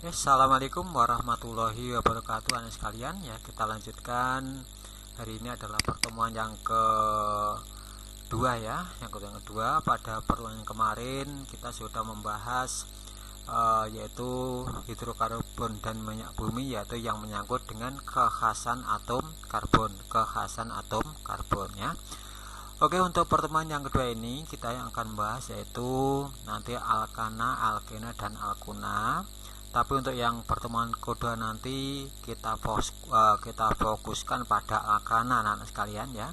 Assalamualaikum warahmatullahi wabarakatuh anak sekalian. Ya, kita lanjutkan. Hari ini adalah pertemuan yang kedua ya. Yang kedua, pada pertemuan kemarin kita sudah membahas yaitu hidrokarbon dan minyak bumi, yaitu yang menyangkut dengan kekhasan atom karbon, ya. Oke, untuk pertemuan yang kedua ini kita yang akan bahas yaitu nanti alkana, alkena dan alkuna. Tapi untuk yang pertemuan kedua nanti kita fokuskan pada alkana anak sekalian ya.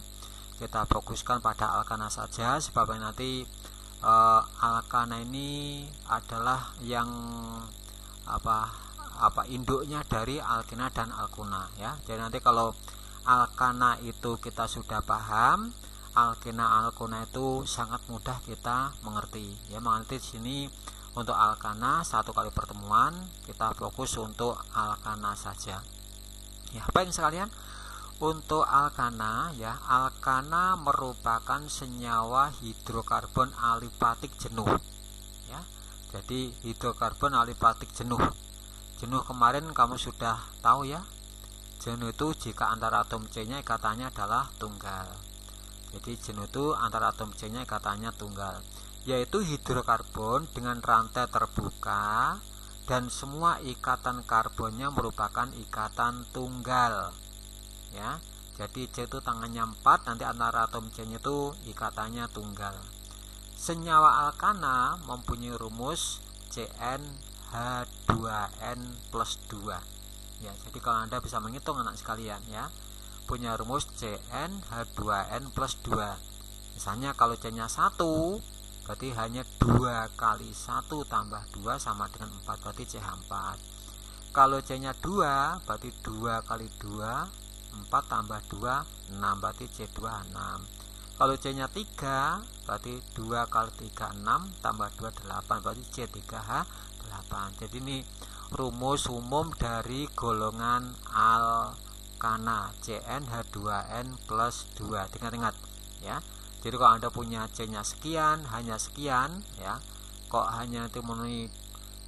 Kita fokuskan pada alkana saja, sebabnya nanti alkana ini adalah yang induknya dari alkena dan alkuna ya. Jadi nanti kalau alkana itu kita sudah paham, alkena alkuna itu sangat mudah kita mengerti ya. Mengerti di sini untuk alkana satu kali pertemuan kita fokus untuk alkana saja ya. Baik sekalian, untuk alkana ya, alkana merupakan senyawa hidrokarbon alifatik jenuh ya. Jadi hidrokarbon alifatik jenuh kemarin kamu sudah tahu ya. Jenuh itu jika antara atom C nya ikatannya adalah tunggal. Jadi jenuh itu antara atom C nya ikatannya tunggal, yaitu hidrokarbon dengan rantai terbuka dan semua ikatan karbonnya merupakan ikatan tunggal ya. Jadi C itu tangannya 4, nanti antara atom C nya itu ikatannya tunggal. Senyawa alkana mempunyai rumus CnH2n+2 ya. Jadi kalau Anda bisa menghitung anak sekalian ya, punya rumus CnH2n+2. Misalnya kalau C nya 1, berarti hanya 2 kali 1 tambah 2 sama dengan 4, berarti CH4. Kalau C nya 2, berarti 2 kali 2 4 tambah 2 6, berarti C26. Kalau C nya 3, berarti 2 kali 3 6 tambah 2 8, berarti C3H8. Jadi ini rumus umum dari golongan alkana CnH2n+2. Ingat-ingat ya. Jadi kalau Anda punya C nya sekian, hanya sekian ya, kok hanya nanti memenuhi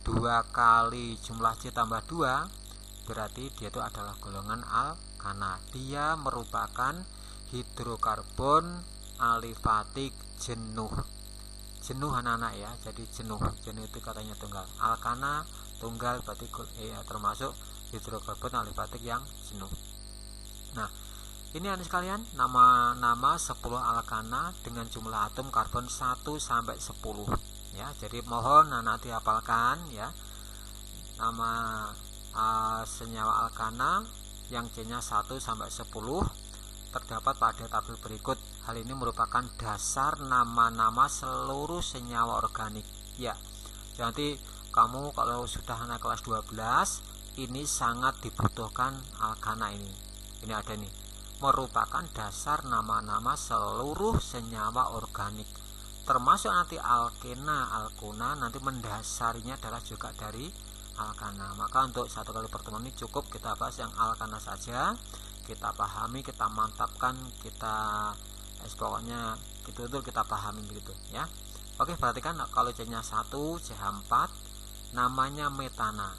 2 kali jumlah C tambah 2, berarti dia itu adalah golongan alkana. Dia merupakan hidrokarbon alifatik jenuh anak-anak ya. Jadi jenuh itu katanya tunggal. Alkana tunggal berarti termasuk hidrokarbon alifatik yang jenuh. Nah, ini anak sekalian, nama-nama 10 alkana dengan jumlah atom karbon 1 sampai 10 ya. Jadi mohon anak dihafalkan ya. Nama senyawa alkana yang C-nya 1 sampai 10 terdapat pada tabel berikut. Hal ini merupakan dasar nama-nama seluruh senyawa organik ya. Jadi kamu kalau sudah anak kelas 12 ini sangat dibutuhkan alkana ini. Ini ada nih, merupakan dasar nama-nama seluruh senyawa organik, termasuk nanti alkena, alkuna nanti mendasarinya adalah juga dari alkana. Maka untuk satu kali pertemuan ini cukup kita bahas yang alkana saja, kita pahami, kita mantapkan, kita pokoknya betul-betul kita pahami begitu ya. Oke, perhatikan kalau C nya 1 CH4 namanya metana,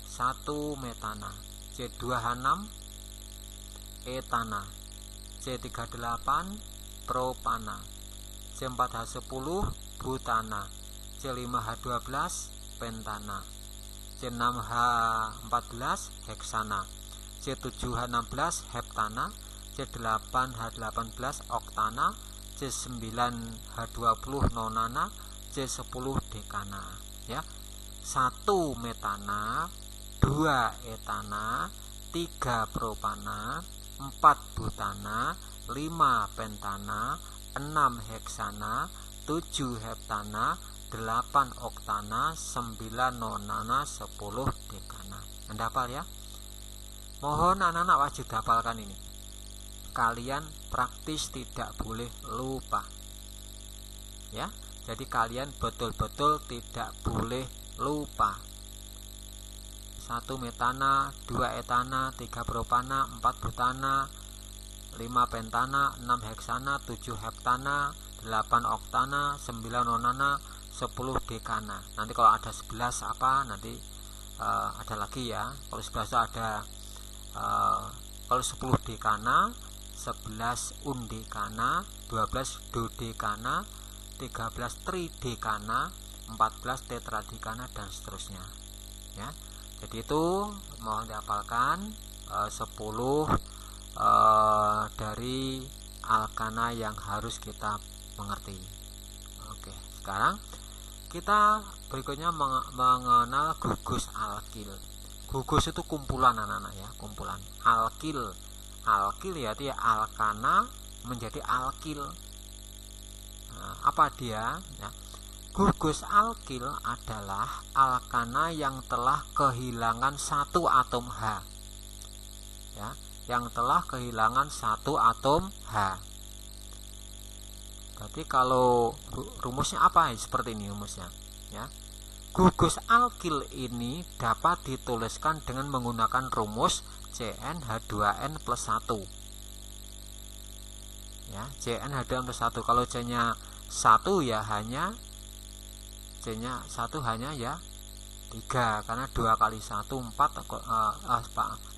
1 metana, C2H6 etana, C38 propana, C4H10 butana, C5H12 pentana, C6H14 heksana, C7H16 heptana, C8H18 oktana, C9H20 nonana, C10 dekana ya. 1 metana, 2 etana, 3 propana, 4 butana, 5 pentana, 6 heksana, 7 heptana, 8 oktana, 9 nonana, 10 dekana. Anda hafal ya? Mohon anak-anak wajib hafalkan ini. Kalian praktis tidak boleh lupa ya. Jadi kalian betul-betul tidak boleh lupa. 1 metana, 2 etana, 3 propana, 4 butana, 5 pentana, 6 heksana, 7 heptana, 8 oktana, 9 nonana, 10 dekana. Nanti kalau ada 11 apa nanti ada lagi ya. Kalau 11 itu ada kalau 10 dekana, 11 undekana, 12 dodekana, 13 tridekana, 14 tetradekana, dan seterusnya ya. Jadi itu mohon dihafalkan 10 dari alkana yang harus kita mengerti. Oke, sekarang kita berikutnya mengenal gugus alkil. Gugus itu kumpulan anak-anak ya, kumpulan. Alkil, alkil ya dia alkana menjadi alkil. Nah, apa dia? Ya. Gugus alkil adalah alkana yang telah kehilangan satu atom H. Ya, yang telah kehilangan satu atom H. Berarti kalau rumusnya apa? Seperti ini rumusnya ya. Gugus alkil ini dapat dituliskan dengan menggunakan rumus CnH2n plus 1 ya, CnH2n plus 1. Kalau C-nya 1 ya hanya C-nya 1 hanya ya 3, karena 2 kali 1 4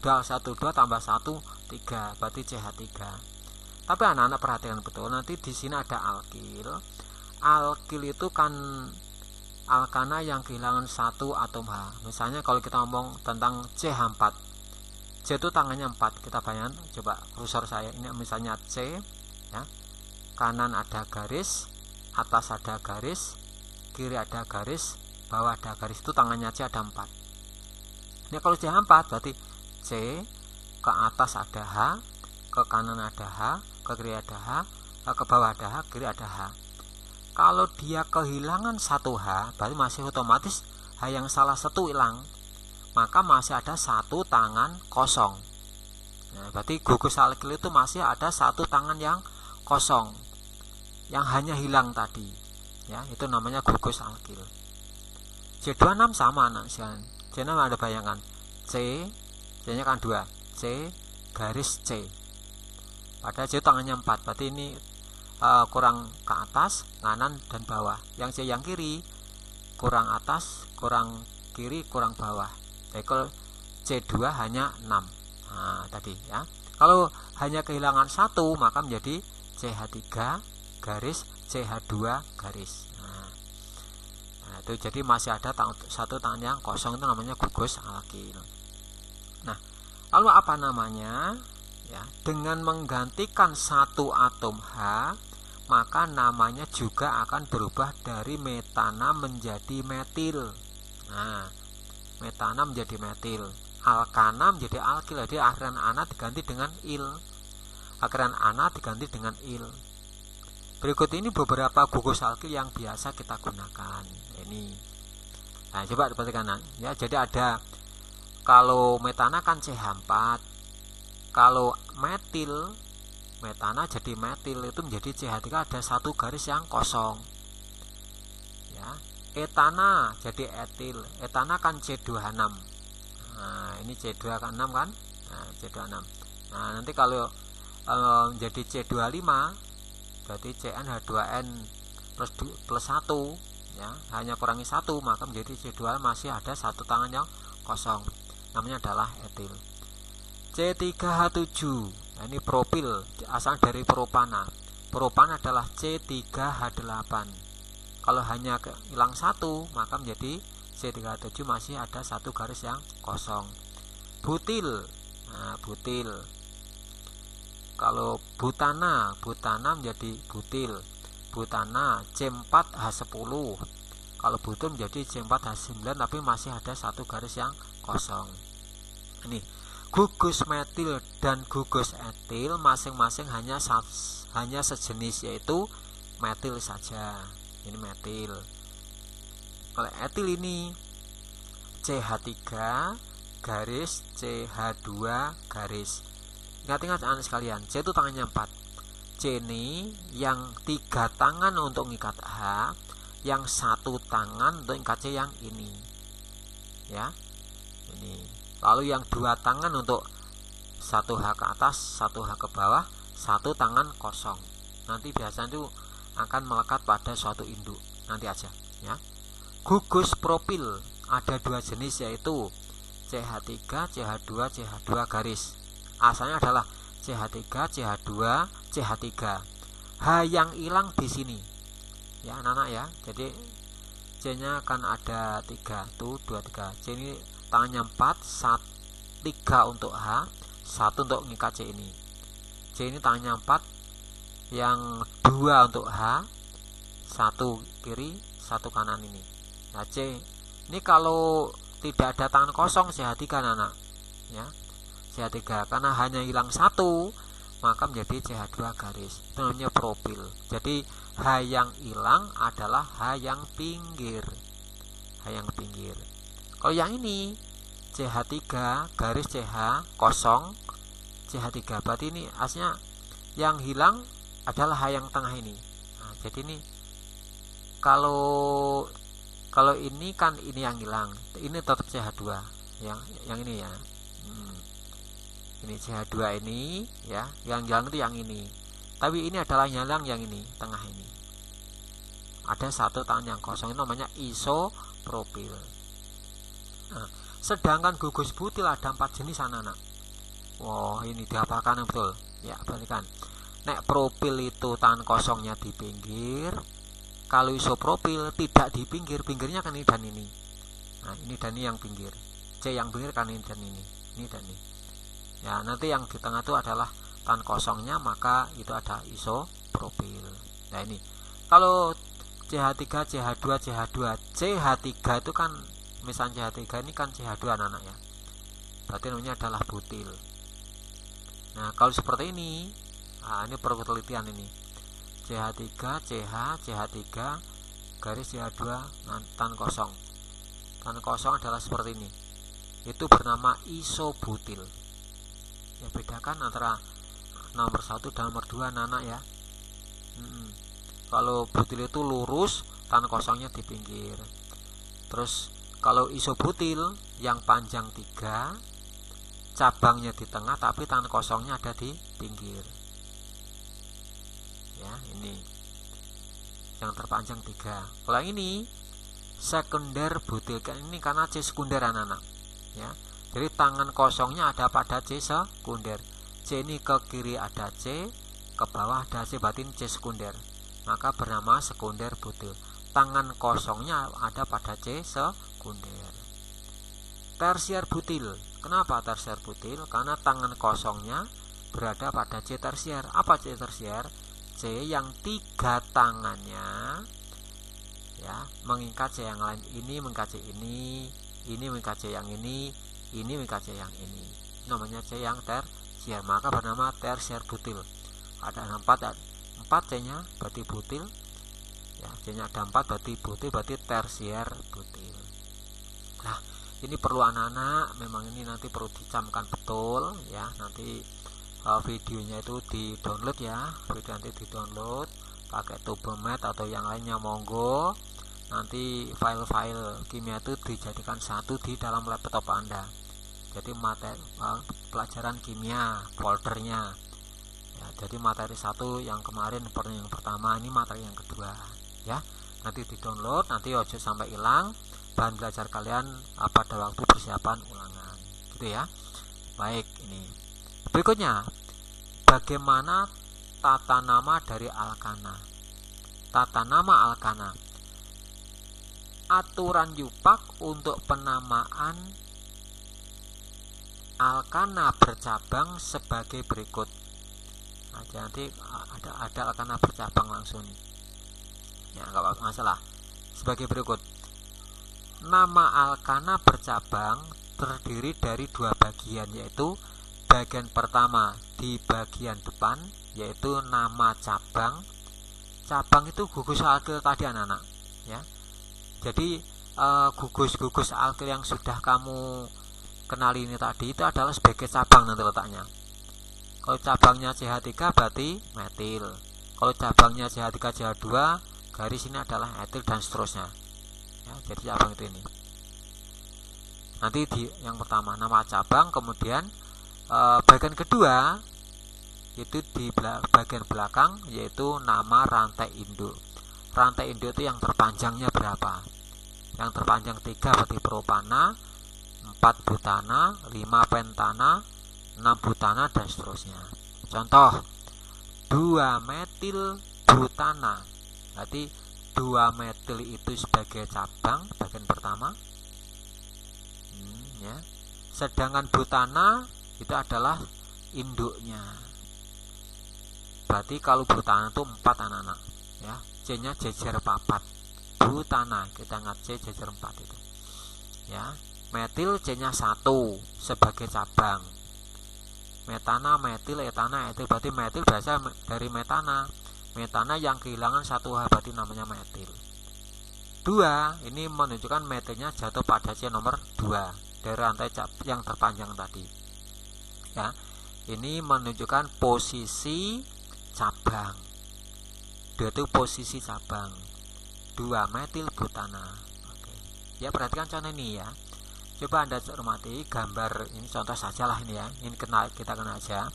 2 tambah 1 3, berarti CH3. Tapi anak-anak perhatikan betul, nanti di sini ada alkil. Alkil itu kan alkana yang kehilangan satu atom H. Misalnya kalau kita ngomong tentang CH4, C itu tangannya 4. Kita bayangkan, coba kursor saya ini misalnya C ya. Kanan ada garis, atas ada garis, kiri ada garis, bawah ada garis, itu tangannya C ada 4. Ini kalau CH4 berarti C ke atas ada H, ke kanan ada H, ke kiri ada H, ke bawah ada H, kiri ada H. Kalau dia kehilangan satu H, berarti masih otomatis H yang salah satu hilang, maka masih ada satu tangan kosong. Nah, berarti gugus alkil itu masih ada satu tangan yang kosong, yang hanya hilang tadi ya, itu namanya gugus alkil. C26 sama anak sekalian. C6 ada bayangan C nya kan 2, C garis C, pada C tangannya 4, berarti ini kurang ke atas, kanan dan bawah. Yang C yang kiri kurang atas, kurang kiri, kurang bawah. Jadi kalau C2 hanya 6. Nah, tadi ya. Kalau hanya kehilangan satu, maka menjadi CH3 garis CH2 garis. Nah, itu jadi masih ada satu tangan yang kosong, itu namanya gugus alkil. Nah, lalu apa namanya? Ya, dengan menggantikan satu atom H, maka namanya juga akan berubah dari metana menjadi metil. Nah, metana menjadi metil, alkana menjadi alkil. Jadi akhiran ana diganti dengan il, akhiran ana diganti dengan il. Berikut ini beberapa gugus alkil yang biasa kita gunakan. Ini, nah coba perhatikan ya. Jadi ada, kalau metana kan CH4, kalau metil, metana jadi metil itu menjadi CH3, ada satu garis yang kosong ya. Etana jadi etil, etana kan C26. Nah, ini C26 kan. Nah, C26. Nah, nanti kalau jadi C25 berarti CnH2n plus 1 ya, hanya kurangi 1, maka menjadi C2, masih ada satu tangan yang kosong, namanya adalah etil. C3H7, nah ini propil, asal dari propana. Propana adalah C3H8. Kalau hanya hilang satu, maka menjadi C3H7, masih ada satu garis yang kosong. Butil, nah butil. Kalau butana, butana menjadi butil. Butana C4H10. Kalau butil menjadi C4H9, tapi masih ada satu garis yang kosong. Ini gugus metil dan gugus etil masing-masing hanya sejenis, yaitu metil saja. Ini metil. Kalau etil ini CH3 garis CH2 garis. Ingat-ingat anak sekalian, C itu tangannya 4. C ini yang 3 tangan untuk mengikat H, yang 1 tangan untuk mengikat C yang ini ya, ini. Lalu yang 2 tangan untuk 1 H ke atas, 1 H ke bawah, 1 tangan kosong. Nanti biasanya itu akan melekat pada suatu induk, nanti aja ya. Gugus propil ada dua jenis, yaitu CH3, CH2, CH2 garis. Asalnya adalah CH3, CH2, CH3. H yang hilang di sini ya anak-anak ya. Jadi C nya kan ada 3 tuh, 2, 3. C ini tangannya 4, 3 untuk H, 1 untuk ngikat C ini. C ini tangannya 4, yang 2 untuk H, 1 kiri, 1 kanan ini. Nah C ini kalau tidak ada tangan kosong CH3 anak-anak ya, CH3 karena hanya hilang 1 maka menjadi CH2 garis. Itu namanya propil. Jadi H yang hilang adalah H yang pinggir. H yang pinggir. Kalau yang ini CH3 garis CH kosong CH3, berarti ini aslinya yang hilang adalah H yang tengah ini. Nah, jadi ini kalau ini kan ini yang hilang, ini tetap CH2 yang ini ya. Ini CH2 ini ya, yang hilang itu yang ini. Tapi ini adalah hilang yang ini, tengah ini. Ada satu tangan yang kosong, itu namanya isopropil. Nah, sedangkan gugus butil ada 4 jenis anak-anak. Wow, ini dihafalkan yang betul. Ya, balikan. Nek propil itu tangan kosongnya di pinggir. Kalau isopropil tidak di pinggir, pinggirnya kan ini dan ini. Nah, ini dan ini yang pinggir. C yang pinggir kan ini dan ini. Ini dan ini. Ya, nanti yang di tengah itu adalah tangan kosongnya, maka itu ada isopropil. Nah, ini. Kalau CH3, CH2, CH2, CH3 itu kan misalnya CH3 ini kan CH2 anak-anak ya. Berarti namanya adalah butil. Nah, kalau seperti ini, nah ini perlu penelitian ini. CH3, CH, CH3 garis CH2 tangan kosong. Tangan kosong adalah seperti ini. Itu bernama isobutil. Ya, bedakan antara nomor 1 dan nomor 2 anak-anak ya. Kalau butil itu lurus, tangan kosongnya di pinggir. Terus kalau isobutil yang panjang 3, cabangnya di tengah tapi tangan kosongnya ada di pinggir. Ya, ini yang terpanjang 3. Kalau ini sekunder butil, ini karena C sekunder anak-anak ya. Jadi tangan kosongnya ada pada C sekunder. C ini ke kiri ada C, ke bawah ada C, berarti C sekunder. Maka bernama sekunder butil. Tangan kosongnya ada pada C sekunder. Tersier butil. Kenapa tersier butil? Karena tangan kosongnya berada pada C tersier. Apa C tersier? C yang 3 tangannya ya mengikat C yang lain. Ini mengikat C ini mengikat C yang ini mengikat C yang ini. Namanya C yang tersier. Maka bernama tersier butil. Ada 4 C-nya berarti butil. Ya, C-nya ada 4 berarti butil, berarti tersier butil. Nah, ini perlu anak-anak, memang ini nanti perlu dicamkan betul ya. Nanti videonya itu di-download ya. Video nanti di-download pakai Tubemet atau yang lainnya monggo. Nanti file-file kimia itu dijadikan satu di dalam laptop Anda. Jadi materi pelajaran kimia foldernya. Ya, jadi materi 1 yang kemarin yang pertama, ini materi yang kedua ya. Nanti di-download, nanti ojo sampai hilang bahan belajar kalian pada waktu persiapan ulangan. Gitu ya. Baik, ini. Berikutnya, bagaimana tata nama dari alkana? Tata nama alkana. Aturan Yupak untuk penamaan alkana bercabang sebagai berikut. Nah, nanti ada alkana bercabang langsung. Ya, enggak masalah. Sebagai berikut. Nama alkana bercabang terdiri dari 2 bagian, yaitu bagian pertama di bagian depan yaitu nama cabang. Cabang itu gugus alkil tadi anak-anak ya. Jadi gugus-gugus alkil yang sudah kamu kenali ini tadi itu adalah sebagai cabang nanti letaknya. Kalau cabangnya CH3 berarti metil. Kalau cabangnya CH3 CH2 garis ini adalah etil dan seterusnya. Ya, jadi cabang itu ini. Nanti di yang pertama nama cabang, kemudian bagian kedua itu di bagian belakang yaitu nama rantai induk. Rantai induk itu yang terpanjangnya berapa. yang terpanjang 3 berarti propana, 4 butana, 5 pentana, 6 butana, dan seterusnya. Contoh 2 metil butana, berarti 2 metil itu sebagai cabang bagian pertama, ya. Sedangkan butana itu adalah induknya. Berarti kalau butana itu 4 anak-anak, ya. C-nya jejer 4. Butana kita ingat C jejer 4 itu, ya. Metil C-nya 1 sebagai cabang. Metana, metil, etana, etil, berarti metil biasa dari metana. Metana yang kehilangan 1 H berarti namanya metil. 2 ini menunjukkan metilnya jatuh pada C nomor 2 dari rantai yang terpanjang tadi, ya. Ini menunjukkan posisi cabang. Dia itu posisi cabang 2 metil butana. Oke. Ya, perhatikan contoh ini ya. Coba Anda cermati gambar ini, contoh sajalah ini ya. Ini kita kenal aja.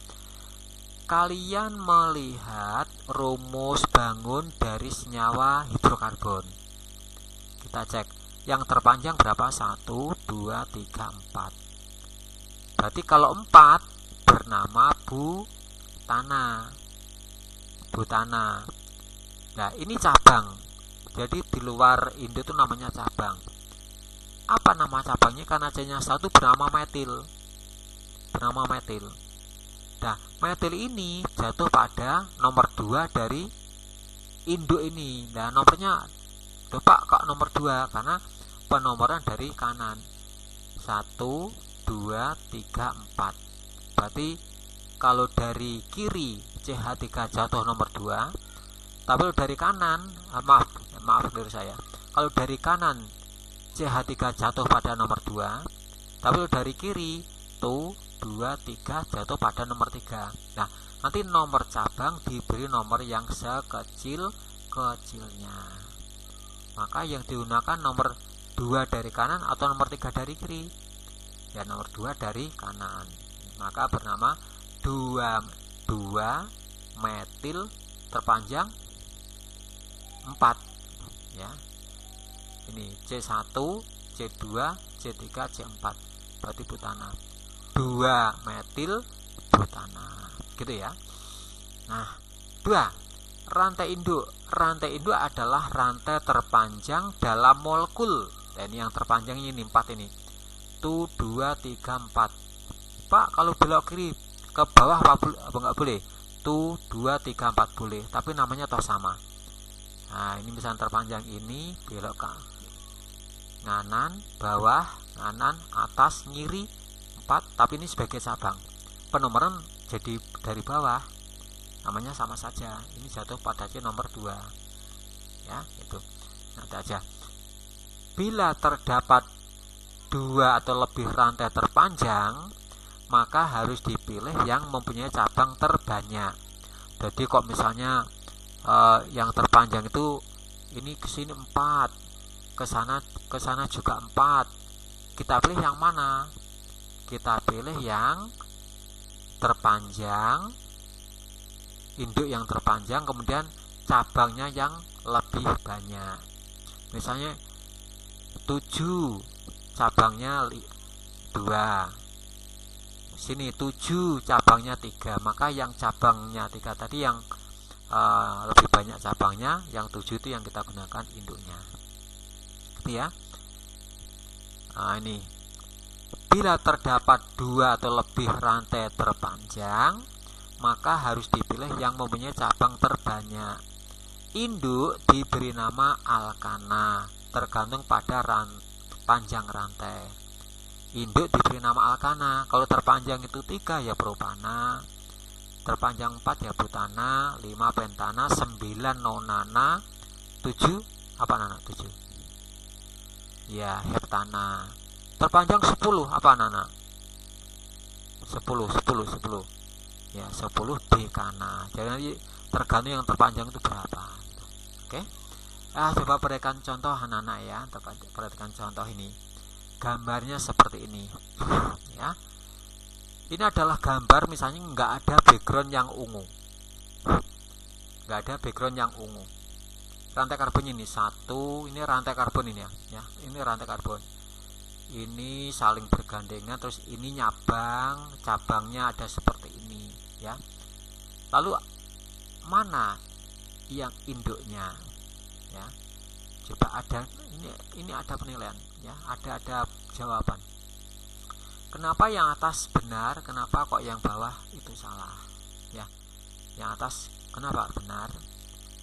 Kalian melihat rumus bangun dari senyawa hidrokarbon. Kita cek. Yang terpanjang berapa? 1, 2, 3, 4. Berarti kalau 4 bernama butana. Butana. Nah, ini cabang. Jadi di luar induk itu namanya cabang. Apa nama cabangnya? Karena C-nya 1 bernama metil. Bernama metil. Nah, metil ini jatuh pada nomor 2 dari induk ini. Nah, nomornya Pak kok nomor 2? Karena penomoran dari kanan. 1, 2, 3, 4. Berarti kalau dari kiri CH3 jatuh nomor 2. Tapi kalau dari kanan, maaf dari saya. Kalau dari kanan CH3 jatuh pada nomor 2, tapi dari kiri tuh 2, 3 jatuh pada nomor 3. Nah, nanti nomor cabang diberi nomor yang sekecil-kecilnya. Maka yang digunakan nomor 2 dari kanan atau nomor 3 dari kiri? Ya, nomor 2 dari kanan. Maka bernama 2 metil terpanjang 4, ya. Ini C1, C2, C3, C4 berarti butana. 2 metil butana, gitu ya. Nah, 2 rantai induk. Rantai induk adalah rantai terpanjang dalam molekul. Nah, ini yang terpanjang ini 4 ini. 1, 2, 3, 4. Pak, kalau belok kiri ke bawah apa enggak boleh? 1, 2, 3, 4 boleh, tapi namanya toh sama. Nah, ini misalnya terpanjang ini belok ke kanan, bawah, kanan, atas, ngiri 4, tapi ini sebagai cabang. Penomoran jadi dari bawah. Namanya sama saja. Ini jatuh pada C nomor 2. Ya, itu. Nanti aja. Bila terdapat 2 atau lebih rantai terpanjang, maka harus dipilih yang mempunyai cabang terbanyak. Jadi kok misalnya yang terpanjang itu ini ke sini 4, ke sana juga 4. Kita pilih yang mana? Kita pilih yang terpanjang, induk yang terpanjang, kemudian cabangnya yang lebih banyak. Misalnya 7 cabangnya 2. Sini 7 cabangnya 3. Maka yang cabangnya 3 tadi yang lebih banyak cabangnya, yang 7 itu yang kita gunakan induknya. Ya. Nah, ini bila terdapat 2 atau lebih rantai terpanjang, maka harus dipilih yang mempunyai cabang terbanyak. Induk diberi nama alkana tergantung pada panjang rantai. Induk diberi nama alkana. Kalau terpanjang itu 3 ya propana, terpanjang 4 ya butana, 5 pentana, 9 nonana, 7 apa nana? 7 ya heptana. Terpanjang 10 apa nana? 10 ya 10 dekana. Jadi nanti tergantung yang terpanjang itu berapa. Oke. Coba perhatikan contoh anak-anak ya. Perhatikan contoh ini. Gambarnya seperti ini. Ya. Ini adalah gambar misalnya nggak ada background yang ungu. Nggak ada background yang ungu. rantai karbonnya ini satu, ini rantai karbon ini ya, ini rantai karbon, ini saling bergandengan, terus ini nyabang, cabangnya ada seperti ini ya. Lalu mana yang induknya ya? Coba ada ini ada penilaian ya, ada jawaban. Kenapa yang atas benar, kenapa kok yang bawah itu salah ya? Yang atas kenapa benar?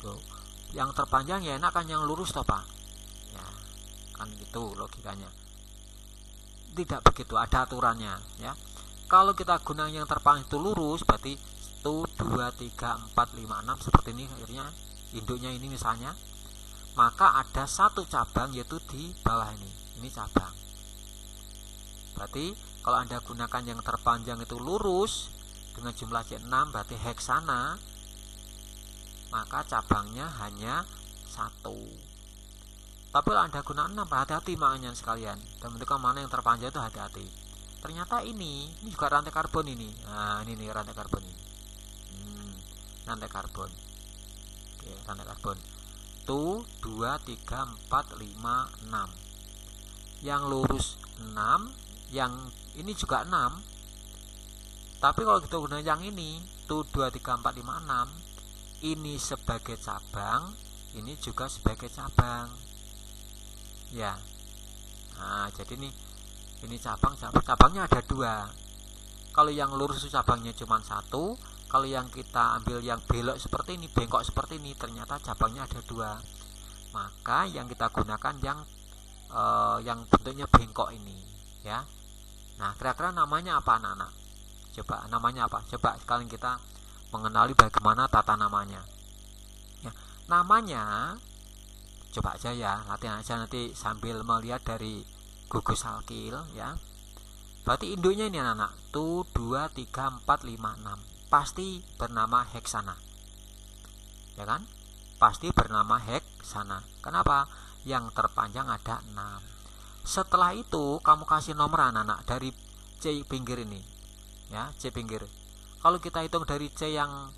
Tuh, yang terpanjang ya enak kan yang lurus toh Pak ya, kan gitu logikanya. Tidak begitu, ada aturannya ya. Kalau kita gunakan yang terpanjang itu lurus, berarti 1, 2, 3, 4, 5, 6 seperti ini akhirnya induknya ini misalnya, maka ada satu cabang yaitu di bawah ini cabang. Berarti kalau Anda gunakan yang terpanjang itu lurus dengan jumlah C6 berarti heksana, maka cabangnya hanya 1. Tapi kalau Anda gunakan 6, hati-hati makanya sekalian, dan menentukan mana yang terpanjang itu hati-hati. Ternyata ini juga rantai karbon ini. Nah, ini nih rantai karbon ini. Rantai karbon. Oke, rantai karbon. 1, 2, 3, 4, 5, 6. Yang lurus 6, yang ini juga 6. Tapi kalau kita gunakan yang ini, 1, 2, 3, 4, 5, 6, ini sebagai cabang, ini juga sebagai cabang. Ya. Nah, jadi ini cabangnya ada 2. Kalau yang lurus cabangnya cuma 1, kalau yang kita ambil yang belok seperti ini, bengkok seperti ini, ternyata cabangnya ada 2. Maka yang kita gunakan yang bentuknya bengkok ini ya. Nah, kira-kira namanya apa anak-anak? Coba namanya apa? Coba sekalian kita mengenali bagaimana tata namanya ya. Namanya coba aja ya, latihan aja nanti sambil melihat dari gugus alkil ya. Berarti induknya ini anak-anak 1, 2, 3, 4, 5, 6 pasti bernama heksana ya kan, pasti bernama heksana. Kenapa? Yang terpanjang ada 6. Setelah itu kamu kasih nomor anak-anak dari C pinggir ini ya, C pinggir. Kalau kita hitung dari C yang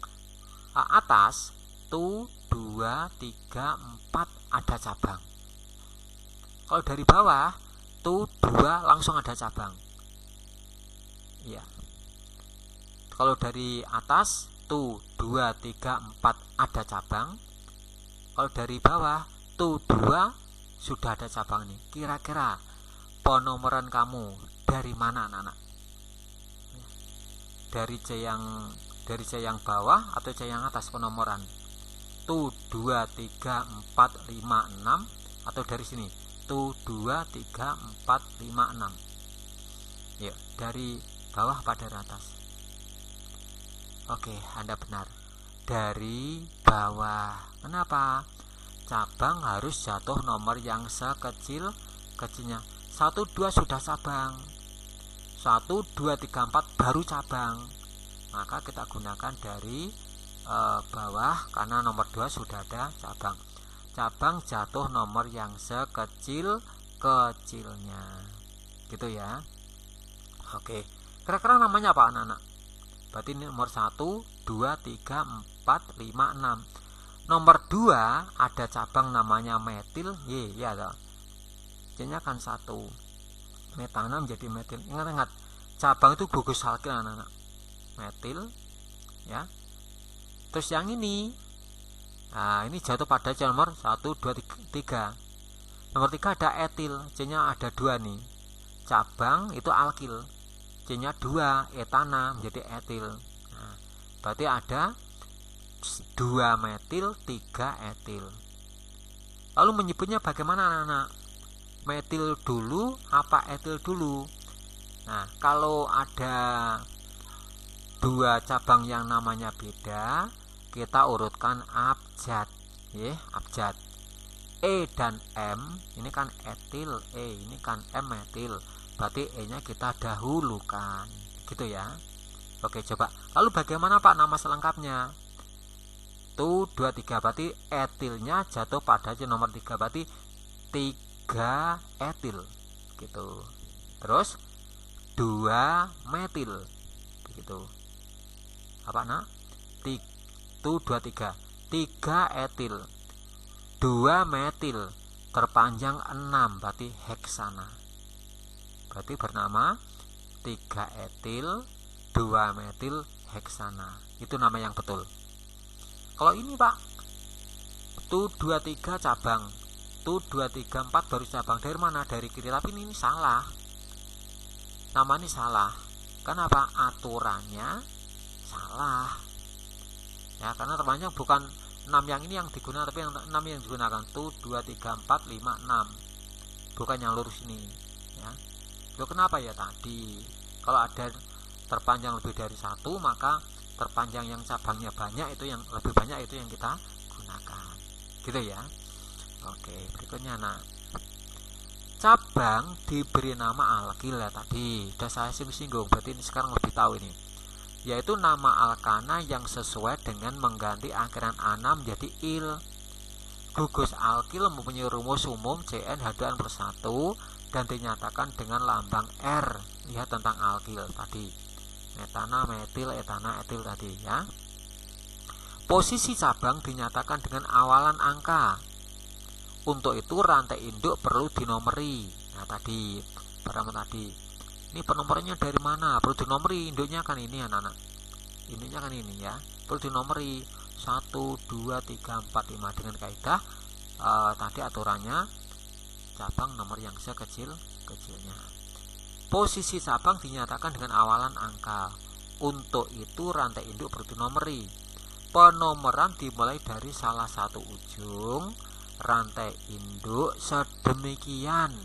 atas, 1, 2, 3, 4 ada cabang. Kalau dari bawah, 1, 2 langsung ada cabang. Ya. Kalau dari atas, 1, 2, 3, 4 ada cabang. Kalau dari bawah, 1, 2 sudah ada cabang nih. Kira-kira penomoran kamu dari mana anak-anak? Dari C yang bawah atau C yang atas penomoran? 1, 2, 3, 4, 5, 6 atau dari sini 1, 2, 3, 4, 5, 6. Ya, dari bawah pada atas. Oke, Anda benar. Dari bawah. Kenapa? Cabang harus jatuh nomor yang sekecil-kecilnya. 1, 2 sudah cabang. 1, 2, 3, 4 baru cabang. Maka kita gunakan dari bawah karena nomor 2 sudah ada cabang. Cabang jatuh nomor yang sekecil-kecilnya. Gitu ya. Oke. Kira-kira namanya apa anak-anak? Berarti ini nomor 1, 2, 3, 4, 5, 6. Nomor 2 ada cabang namanya metil. Ya toh. C-nya kan 1. Metana menjadi metil. Ingat-ingat, cabang itu gugus alkil anak-anak. Metil ya. Terus yang ini, nah ini jatuh pada nomor 1, 2, 3. Nomor 3 ada etil, C-nya ada 2 nih. Cabang itu alkil, C-nya 2, etana menjadi etil. Nah, berarti ada 2 metil, 3 etil. Lalu menyebutnya bagaimana anak-anak? Metil dulu apa etil dulu? Nah, kalau ada 2 cabang yang namanya beda, kita urutkan abjad ya, abjad. E dan M ini kan etil, ini kan M metil, berarti E nya kita dahulukan gitu ya. Oke, coba lalu bagaimana Pak nama selengkapnya? 1, 2, 3 berarti etilnya jatuh pada nomor 3, berarti 3 etil gitu. Terus 2 metil begitu. Apa nak? 1, 2, 3 etil, 2 2 metil terpanjang 6 berarti heksana. Berarti bernama 3 etil 2 metil heksana. Itu nama yang betul. Kalau ini Pak, tu 23 cabang, tu 234 baru cabang. Dari mana? Dari kiri. Tapi ini salah. Nama ini salah. Kenapa? Aturannya salah. Ya, karena terpanjang bukan 6 yang ini yang digunakan, tapi yang 6 yang digunakan tuh 2, 3, 4, 5, 6, bukan yang lurus ini ya. Loh, kenapa ya? Tadi kalau ada terpanjang lebih dari 1, maka terpanjang yang cabangnya banyak itu yang lebih banyak itu yang kita gunakan, gitu ya. Oke, berikutnya cabang diberi nama alkil ya, tadi udah saya singgung, berarti ini sekarang lebih tahu ini, yaitu nama alkana yang sesuai dengan mengganti akhiran ana menjadi il. Gugus alkil mempunyai rumus umum CnH2n+1 dan dinyatakan dengan lambang R. Lihat tentang alkil tadi, metana, metil, etana, etil tadi ya. Posisi cabang dinyatakan dengan awalan angka. Untuk itu rantai induk perlu dinomori. Nah tadi, parameter tadi, ini penomorannya dari mana? Perlu dinomori induknya kan ini anak-anak. Induknya kan ini ya. Perlu dinomori 1, 2, 3, 4, 5 dengan kaidah tadi aturannya cabang nomor yang sekecil-kecilnya. Posisi cabang dinyatakan dengan awalan angka. Untuk itu rantai induk perlu dinomori. Penomoran dimulai dari salah satu ujung rantai induk sedemikian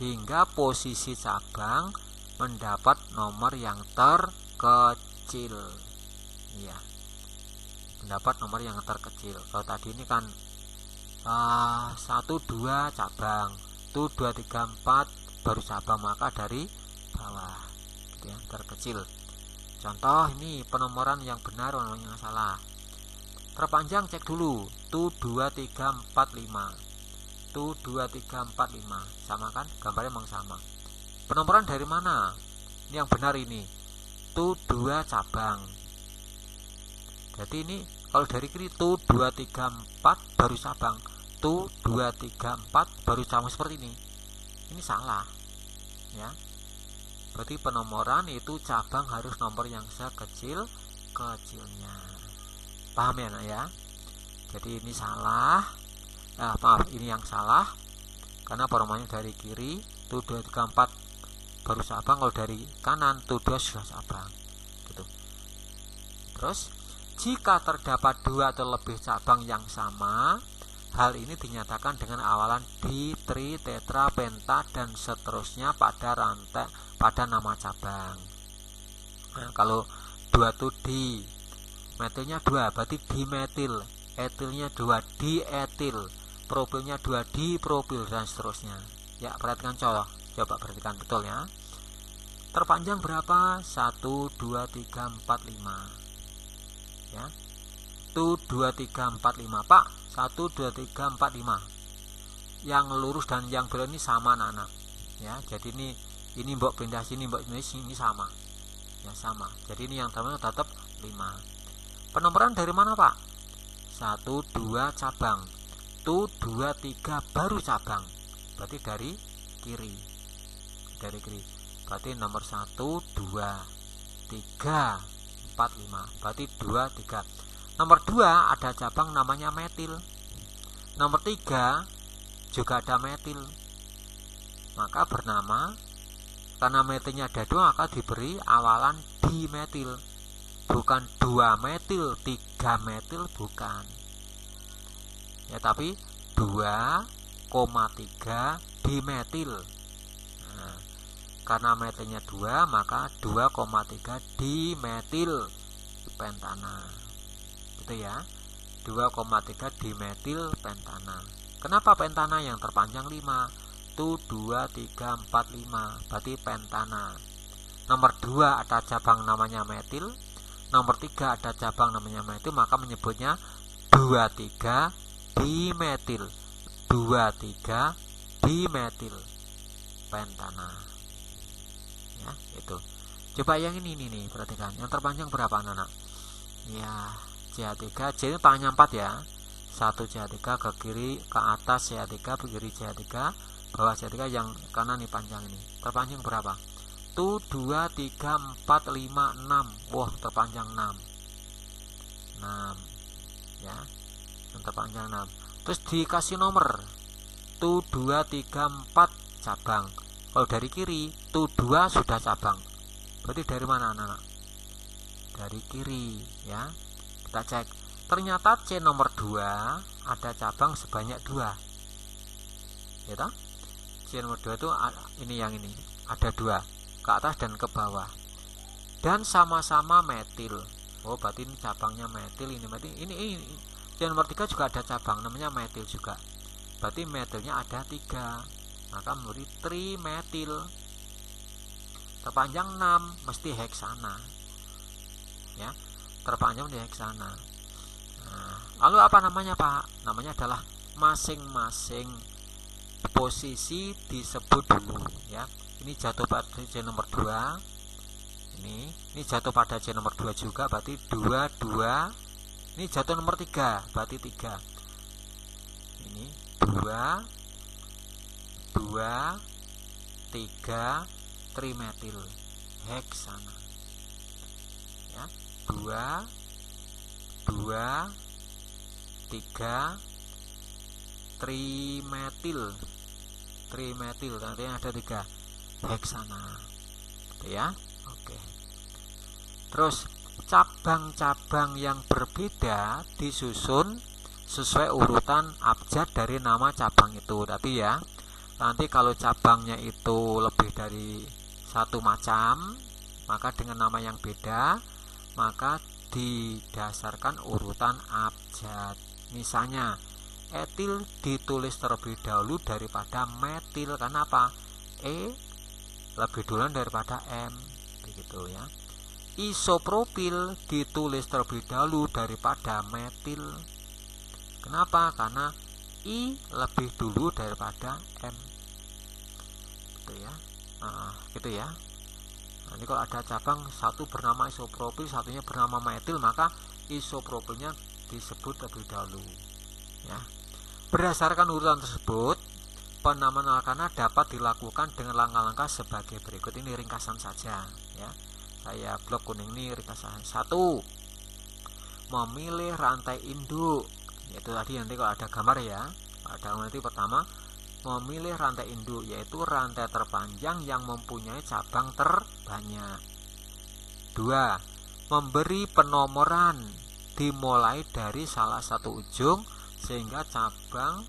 hingga posisi cabang mendapat nomor yang terkecil ya, mendapat nomor yang terkecil. Kalau tadi ini kan 1, 2 cabang, tuh 2, 3, 4 baru cabang, maka dari bawah gitu ya, terkecil. Contoh ini penomoran yang benar, yang salah. Terpanjang cek dulu, tuh 2, 3, 4, 5, tuh 2, 3, 4, 5 sama kan, gambarnya memang sama. Penomoran dari mana? Ini yang benar ini, tuh 2 cabang. Jadi ini kalau dari kiri tuh 2, 3, 4 baru cabang, tuh 2, 3, 4 baru cabang, seperti ini. Ini salah ya. Berarti penomoran itu cabang harus nomor yang sekecil-kecilnya. Paham ya nak ya? Jadi ini salah. Maaf, ini yang salah karena penomorannya dari kiri tuh 2, 3, 4 baru cabang, kalau dari kanan tuh 2 sudah cabang gitu. Terus jika terdapat 2 atau lebih cabang yang sama, hal ini dinyatakan dengan awalan di, tri, tetra, penta dan seterusnya pada rantai pada nama cabang. Nah, kalau 2 itu di, metilnya 2 berarti dimetil, etilnya 2 dietil, propilnya 2 dipropil dan seterusnya. Ya, perhatikan coba perhatikan betul ya. Terpanjang berapa? 1, 2, 3, 4, 5 ya. Tuh 2, 3, 4, 5 Pak, 1, 2, 3, 4, 5 yang lurus dan yang belok ini sama anak-anak ya. Jadi ini mbok pindah sini, mbok pindah sini sama ya, sama. Jadi ini yang tetap 5. Penomoran dari mana Pak? 1, 2 cabang, tuh 2, 3 baru cabang, berarti dari kiri, berarti nomor 1, 2, 3, 4, 5 berarti 2, 3. Nomor 2 ada cabang namanya metil, nomor 3 juga ada metil, maka bernama, karena metilnya ada 2 maka diberi awalan dimetil, bukan 2 metil, 3 metil, bukan ya, tapi 2,3 dimetil. Nah, karena metilnya 2 maka 2,3 dimetil pentana gitu ya, 2,3 dimetil pentana. Kenapa pentana? Yang terpanjang 5 tuh 2, 3, 4, 5 berarti pentana. Nomor 2 ada cabang namanya metil, nomor 3 ada cabang namanya metil, maka menyebutnya 23 dimetil, 23 dimetil pentana ya. Itu coba yang ini nih, perhatikan yang terpanjang berapa anak-anak ya, CH3, J ini panjang 4 ya, 1 CH3 ke kiri, ke atas CH3, ke kiri CH3, bawah CH3, yang kanan ini panjang ini. Terpanjang berapa? 1, 2, 3, 4, 5, 6. Wah, terpanjang 6 ya, yang terpanjang 6. Terus dikasih nomor 1, 2, 3, 4 cabang. Kalau dari kiri 1, 2 sudah cabang. Berarti dari mana anak-anak? Dari kiri ya. Kita cek. Ternyata C nomor 2 ada cabang sebanyak 2. Ya toh? C nomor 2 itu ini, yang ini ada 2, ke atas dan ke bawah. Dan sama-sama metil. Oh, berarti ini cabangnya metil, ini berarti ini C nomor 3 juga ada cabang namanya metil juga. Berarti metilnya ada 3. Maka memberi trimetil. Terpanjang 6 mesti heksana. Ya, terpanjang di heksana. Nah, lalu apa namanya, Pak? Namanya adalah masing-masing posisi disebut dulu ya. Ini jatuh pada C nomor 2. Ini jatuh pada C nomor 2 juga, berarti 2, 2. Ini jatuh nomor 3, berarti 3. Ini 2, 2, 3 trimetil heksana. Ya, 2, 2, 3 trimetil. Nanti ada 3 heksana. Gitu ya. Oke. Terus cabang-cabang yang berbeda disusun sesuai urutan abjad dari nama cabang itu tadi ya. Nanti kalau cabangnya itu lebih dari 1 macam, maka dengan nama yang beda, maka didasarkan urutan abjad. Misalnya etil ditulis terlebih dahulu daripada metil. Karena apa? E lebih duluan daripada M, begitu ya. Isopropil ditulis terlebih dahulu daripada metil. Kenapa? Karena I lebih dulu daripada M, gitu ya. Gitu ya. Nanti kalau ada cabang satu bernama isopropil, satunya bernama metil, maka isopropilnya disebut lebih dahulu ya. Berdasarkan urutan tersebut, penamaan alkana dapat dilakukan dengan langkah-langkah sebagai berikut. Ini ringkasan saja ya. Saya blok kuning ini ringkasan. 1. Memilih rantai induk. Yaitu tadi nanti kalau ada gambar ya. Ada nanti pertama memilih rantai induk, yaitu rantai terpanjang yang mempunyai cabang terbanyak. 2. Memberi penomoran dimulai dari salah satu ujung sehingga cabang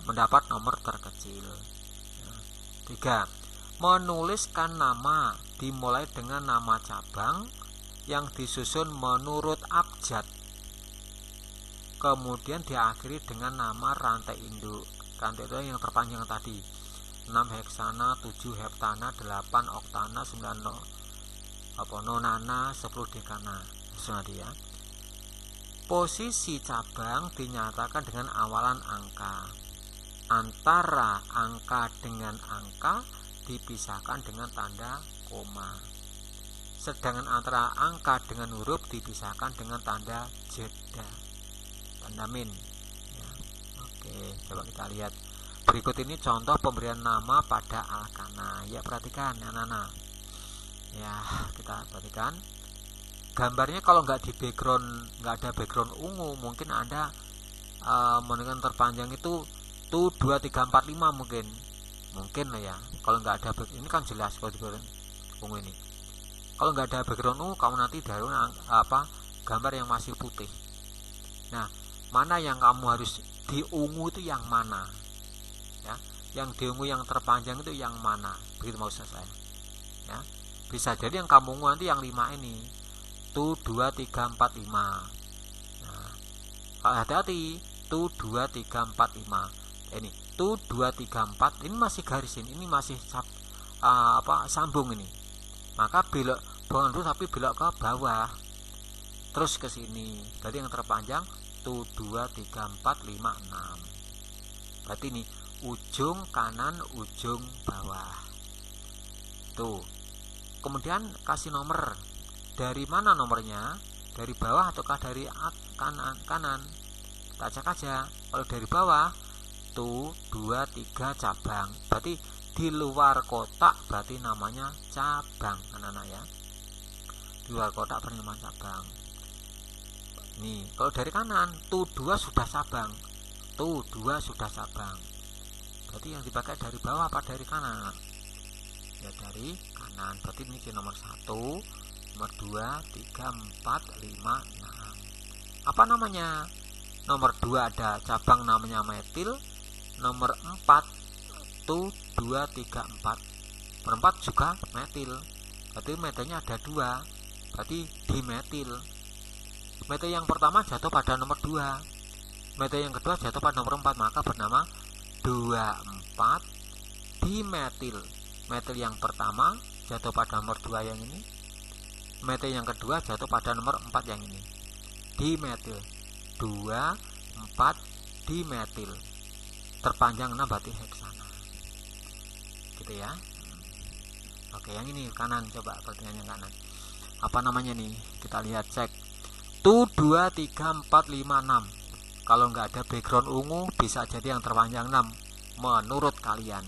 mendapat nomor terkecil. 3. Menuliskan nama dimulai dengan nama cabang yang disusun menurut abjad, kemudian diakhiri dengan nama rantai induk. Rantai itu yang terpanjang tadi, 6 heksana, 7 heptana, 8 oktana, 9 nonana, 10 dekana. Tadi ya. Posisi cabang dinyatakan dengan awalan angka. Antara angka dengan angka dipisahkan dengan tanda koma. Sedangkan antara angka dengan huruf dipisahkan dengan tanda jeda, tanda min ya. Oke, coba kita lihat berikut ini contoh pemberian nama pada alkana ya. Perhatikan anak-anak ya, kita perhatikan gambarnya. Kalau nggak di background, nggak ada background ungu, mungkin ada menunjukkan terpanjang itu 2, 3, 4, 5 mungkin lah ya. Kalau nggak ada ini kan jelas kalau di background ungu ini. Kalau nggak ada background ungu, kamu nanti dari gambar yang masih putih. Nah, mana yang kamu harus di ungu itu yang mana ya? Yang di ungu yang terpanjang itu yang mana? Begitu maksud saya ya. Bisa jadi yang kamu ungu nanti yang 5 ini, 2, 3, 4, 5. Nah, hati-hati, 2, 3, 4, 5. Ini 2, 3, 4 ini masih garisin, ini masih sambung ini. Maka belok bukan dulu tapi belok ke bawah terus ke sini. Berarti yang terpanjang 2, 3, 4, 5, 6. Berarti ini ujung kanan, ujung bawah. Tuh. Kemudian kasih nomor. Dari mana nomornya? Dari bawah ataukah dari kanan? kita cek aja. Kalau dari bawah tuh 2, 3 cabang, berarti di luar kotak berarti namanya cabang anak-anak ya. Di luar kotak bernama cabang. Nih kalau dari kanan tuh 2 sudah cabang, tuh 2 sudah cabang, berarti yang dipakai dari bawah apa dari kanan? Ya dari kanan. Berarti ini nomor 1, nomor 2, 3, 4, 5, 6. Apa namanya? Nomor 2 ada cabang namanya metil. Nomor 4 tuh 2, 3, 4. Nomor 4 juga metil. Berarti metilnya ada 2. Berarti dimetil. Metil yang pertama jatuh pada nomor 2. Metil yang kedua jatuh pada nomor 4, maka bernama 24 dimetil. Metil yang pertama jatuh pada nomor 2 yang ini. Metil yang kedua jatuh pada nomor 4 yang ini. Dimetil. 2, 4 dimetil. Terpanjang 6 berarti heksana. Gitu ya. Oke, yang ini kanan, coba perhatikan yang kanan. Apa namanya nih? Kita lihat, cek. Tuh 2, 3, 4, 5, 6. Kalau nggak ada background ungu bisa jadi yang terpanjang 6 menurut kalian.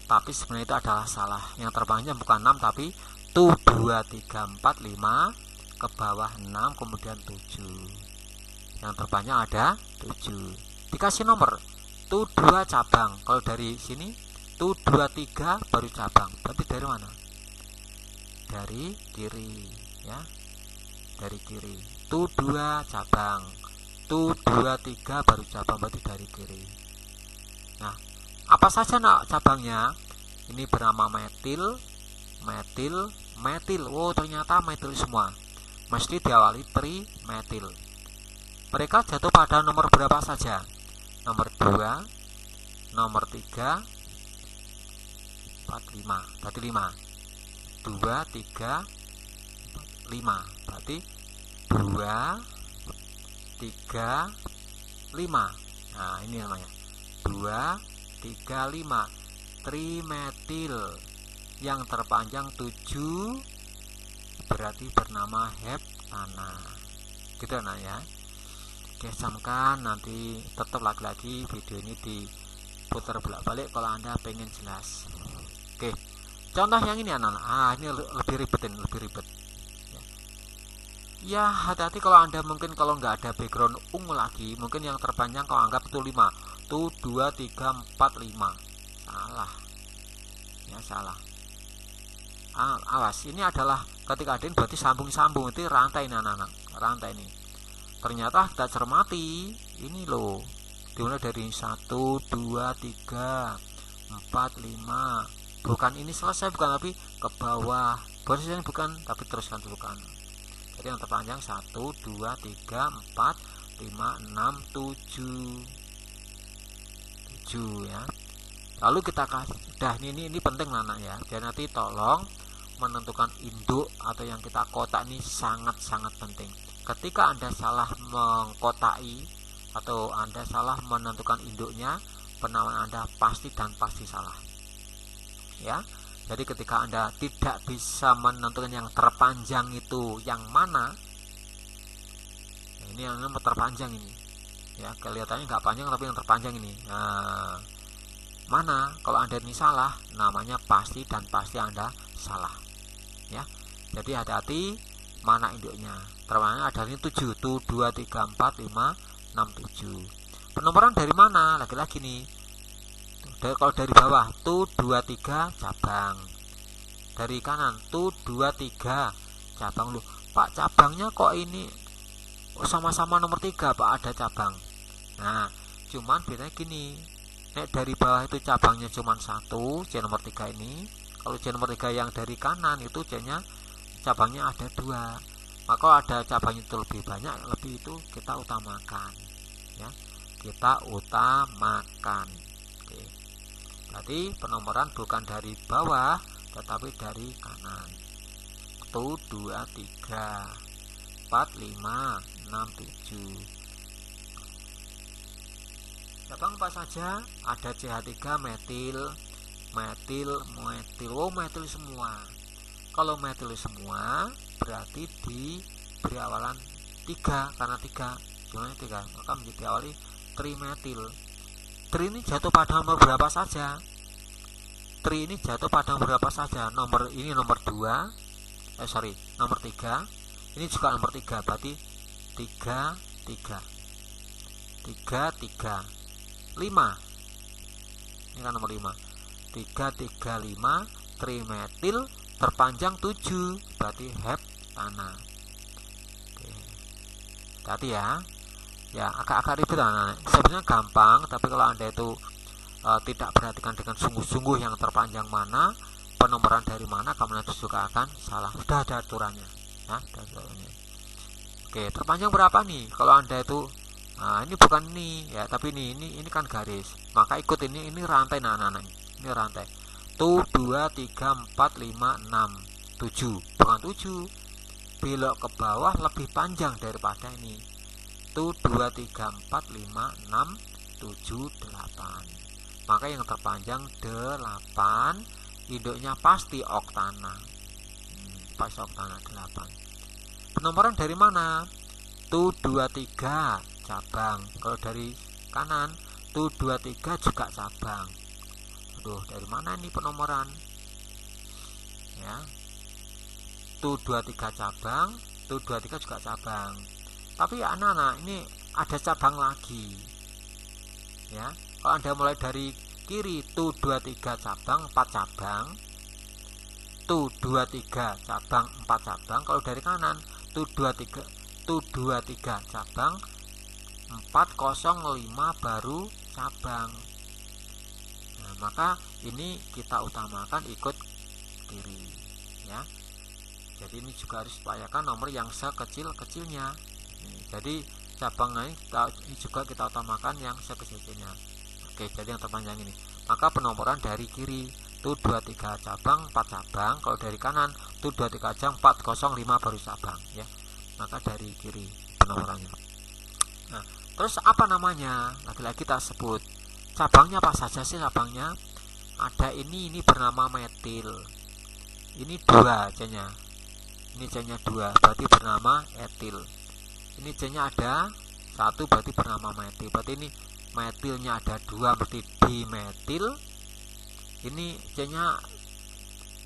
Tapi sebenarnya itu adalah salah. Yang terpanjang bukan 6 tapi tuh 2, 3, 4, 5 ke bawah 6 kemudian 7. Yang terpanjang ada 7. Dikasih nomor tuh 2 cabang. Kalau dari sini tuh 2, 3 baru cabang. Berarti dari mana? Dari kiri ya. Dari kiri. Tuh 2 cabang. Tuh 2, 3 baru cabang, berarti dari kiri. Nah, apa saja nak cabangnya? Ini bernama metil, metil, metil. Oh, ternyata metil semua. Mesti diawali trimetil. Mereka jatuh pada nomor berapa saja? Nomor 2, nomor 3, 4, 5. Berarti 5. 2, 3, 5. Berarti 2, 3, 5. Nah, ini namanya 2, 3, 5 trimetil. Yang terpanjang 7 berarti bernama heptana. Gitu nah ya. Oke, camkan nanti tetap lagi-lagi video ini diputar bolak-balik kalau Anda pengen jelas. Oke. Contoh yang ini anak-anak. Ini lebih ribet. Ya, hati-hati kalau Anda mungkin kalau nggak ada background ungu lagi, mungkin yang terpanjang kalau anggap itu 5. Tuh 2, 3, 4, 5. Salah. Ya, salah. Awas, ini adalah ketika ada ini berarti sambung-sambung, itu rantai ini anak-anak. Rantai ini. Ternyata kita cermati, ini loh. Dimulai dari 1, 2, 3, 4, 5. Bukan ini selesai, bukan, tapi ke bawah. Bukan, tapi teruskan dulu kan. Jadi yang terpanjang 1, 2, 3, 4, 5, 6, 7 ya. Lalu kita kasih ini penting anak ya. Jadi nanti tolong menentukan induk atau yang kita kotak ini sangat-sangat penting. Ketika Anda salah mengkotai atau Anda salah menentukan induknya, penamaan Anda pasti salah. Ya. Jadi ketika Anda tidak bisa menentukan yang terpanjang itu yang mana, ini yang terpanjang ini, ya kelihatannya nggak panjang tapi yang terpanjang ini. Nah, mana? Kalau Anda ini salah, namanya pasti Anda salah. Ya, jadi hati-hati mana induknya. Terpanjang ada ini 7, tuh 2, 3, 4, 5, 6, 7. Penomoran dari mana? Lagi-lagi nih. Kalau dari bawah tuh 2, 3 cabang. Dari kanan tuh 2, 3 cabang. Loh, Pak, cabangnya kok ini sama-sama nomor 3 Pak, ada cabang. Nah, cuman bedanya gini. Nek dari bawah itu cabangnya cuman 1, C nomor 3 ini. Kalau C nomor 3 yang dari kanan itu C-nya cabangnya ada 2. Maka ada cabang itu lebih banyak, lebih itu kita utamakan. Ya, kita utamakan. Oke. Berarti penomoran bukan dari bawah tetapi dari kanan. Tuh 2, 3, 4, 5, 6, 7. Cabang apa saja? Ada CH3 metil. Oh, metil semua. Kalau metil semua berarti diberi awalan 3 karena 3 jumlahnya 3, maka menjadi diawali trimetil. Tri ini jatuh pada nomor berapa saja? Tri ini jatuh pada nomor berapa saja? Nomor ini nomor 2, nomor 3. Ini juga nomor 3, berarti 3, 3. 3, 3. 5. Ini kan nomor 5. 3, 3, 5 trimetil terpanjang 7, berarti heptana. Oke. Hati ya. Ya, agak-agak ribet anak-anak. Sebenarnya gampang, tapi kalau Anda itu tidak perhatikan dengan sungguh-sungguh yang terpanjang mana, penomoran dari mana, kamu nanti juga akan salah. Sudah ada aturannya. Ya, ada aturannya. Oke, terpanjang berapa nih? Kalau Anda itu ini bukan ini ya, tapi ini kan garis. Maka ikut ini rantai anak-anak. Ini rantai. Tuh 2 3 4 5 6 7. Bukan 7. Belok ke bawah lebih panjang daripada ini. Tuh 2 3 4 5 6 7 8. Maka yang terpanjang 8, induknya pasti oktana. Pasti oktana 8. Penomoran dari mana? Tuh 2 3 cabang. Kalau dari kanan, tuh 2 3 juga cabang. Aduh, dari mana ini penomoran? Ya. Tuh 2 3 cabang, tuh 2 3 juga cabang. Tapi ya anak-anak, ini ada cabang lagi. Ya. Kalau Anda mulai dari kiri, tuh 2 3 cabang, 4 cabang. Tuh 2 3 cabang, 4 cabang. Kalau dari kanan, tuh 2 3 cabang, 4 0 5 baru cabang. Nah, maka ini kita utamakan ikut kiri ya. Jadi ini juga harus upayakan nomor yang sekecil-kecilnya. Jadi cabang ini juga kita utamakan yang sekecil-kecilnya. Oke, jadi yang terpanjang ini. Maka penomoran dari kiri, tuh 2 3 cabang, 4 cabang. Kalau dari kanan, tuh 2 3 cabang, 4 0 5 baru cabang ya. Maka dari kiri penomorannya. Nah, terus apa namanya? Lagi-lagi kita sebut cabangnya apa saja sih cabangnya? Ada ini bernama metil. Ini 2 C-nya. Ini C-nya 2, berarti bernama etil. Ini C-nya ada 1, berarti bernama metil. Berarti ini metilnya ada 2, berarti dimetil. Ini C-nya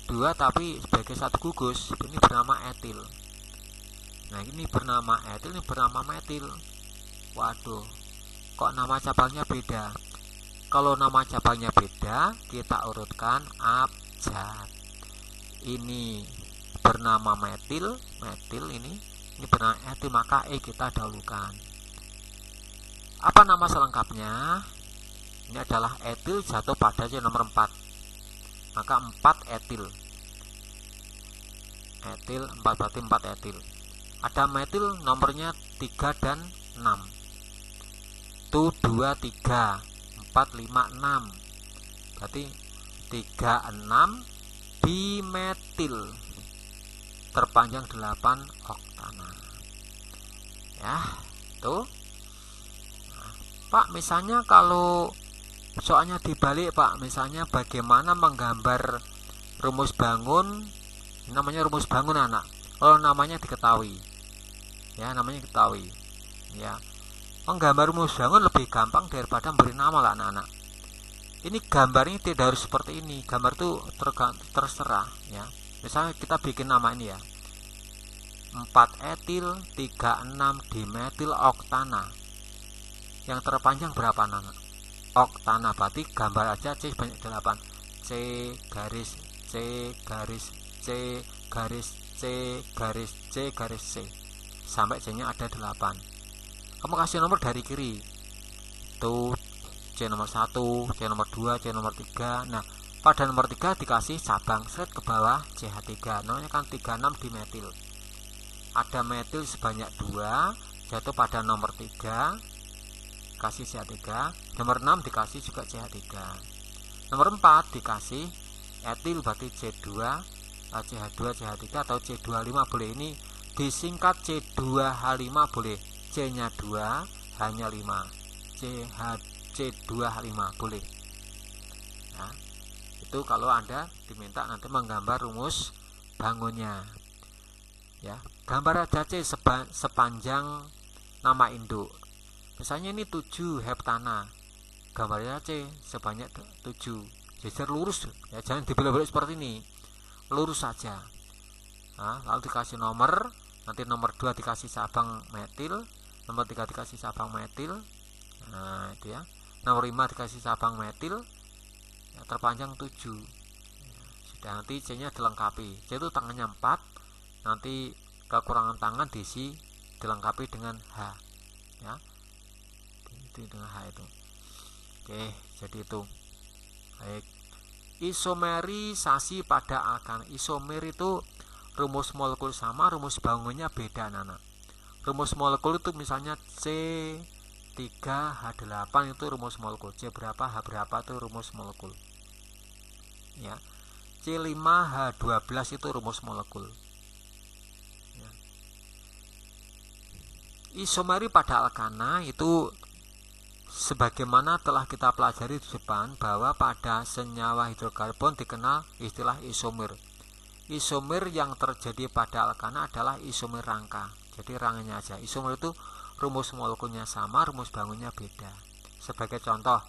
2 tapi sebagai satu gugus, ini bernama etil. Nah, ini bernama etil, ini bernama metil. Waduh, kok nama cabangnya beda? Kalau nama cabangnya beda, kita urutkan abjad. Ini bernama metil ini bernama etil, maka kita dahulukan. Apa nama selengkapnya? Ini adalah etil jatuh pada C nomor 4. Maka 4 etil. Etil 4 berarti 4 etil. Ada metil nomornya 3 dan 6. Tuh 2 3 4 5 6. Berarti 3 6 dimetil. Terpanjang 8 oktana. Ya, tuh. Pak, misalnya kalau soalnya dibalik Pak, misalnya bagaimana menggambar rumus bangun, namanya rumus bangun anak. Kalau namanya diketahui, ya namanya diketahui, ya menggambar rumus bangun lebih gampang daripada memberi nama lah anak-anak. Ini gambar ini tidak harus seperti ini, gambar itu terserah ya. Misalnya kita bikin nama ini ya, 4 etil 36 dimetil oktana. Yang terpanjang berapa anak? Oktana, berarti gambar aja C banyak 8. C garis C garis C garis C garis C garis C sampai C nya ada 8. Kamu kasih nomor dari kiri. Tuh C nomor 1, C nomor 2, C nomor 3. Nah, pada nomor 3 dikasih cabang seret ke bawah CH3. Namanya kan 36 dimetil. Ada metil sebanyak 2 jatuh pada nomor 3. Kasih CH3, nomor 6 dikasih juga CH3, nomor 4 dikasih etil berarti C2, CH2, CH3 atau C25 boleh. Ini disingkat C2H5 boleh, C nya 2 hanya 5, C2H5 boleh ya. Itu kalau Anda diminta nanti menggambar rumus bangunnya ya. Gambar aja C sepanjang nama induk. Misalnya ini 7 heptana, gambarnya C sebanyak 7, jejer lurus ya, jangan dibelok-belok seperti ini, lurus saja. Nah, lalu dikasih nomor, nanti nomor 2 dikasih cabang metil, nomor 3 dikasih cabang metil, nah itu ya, nomor 5 dikasih cabang metil ya, terpanjang 7 ya, sudah. Nanti C nya dilengkapi, C itu tangannya 4, nanti kekurangan tangan diisi dilengkapi dengan H ya, itu dengan H itu. Oke, jadi itu. Baik, isomerisasi pada alkana. Isomer itu rumus molekul sama, rumus bangunnya beda, anak-anak. Rumus molekul itu misalnya C3H8 itu rumus molekul, C berapa H berapa itu rumus molekul ya. C5H12 itu rumus molekul ya. Isomeri pada alkana itu sebagaimana telah kita pelajari di depan, bahwa pada senyawa hidrokarbon dikenal istilah isomer. Isomer yang terjadi pada alkana adalah isomer rangka. Jadi rangkanya aja. Isomer itu rumus molekulnya sama, rumus bangunnya beda. Sebagai contoh,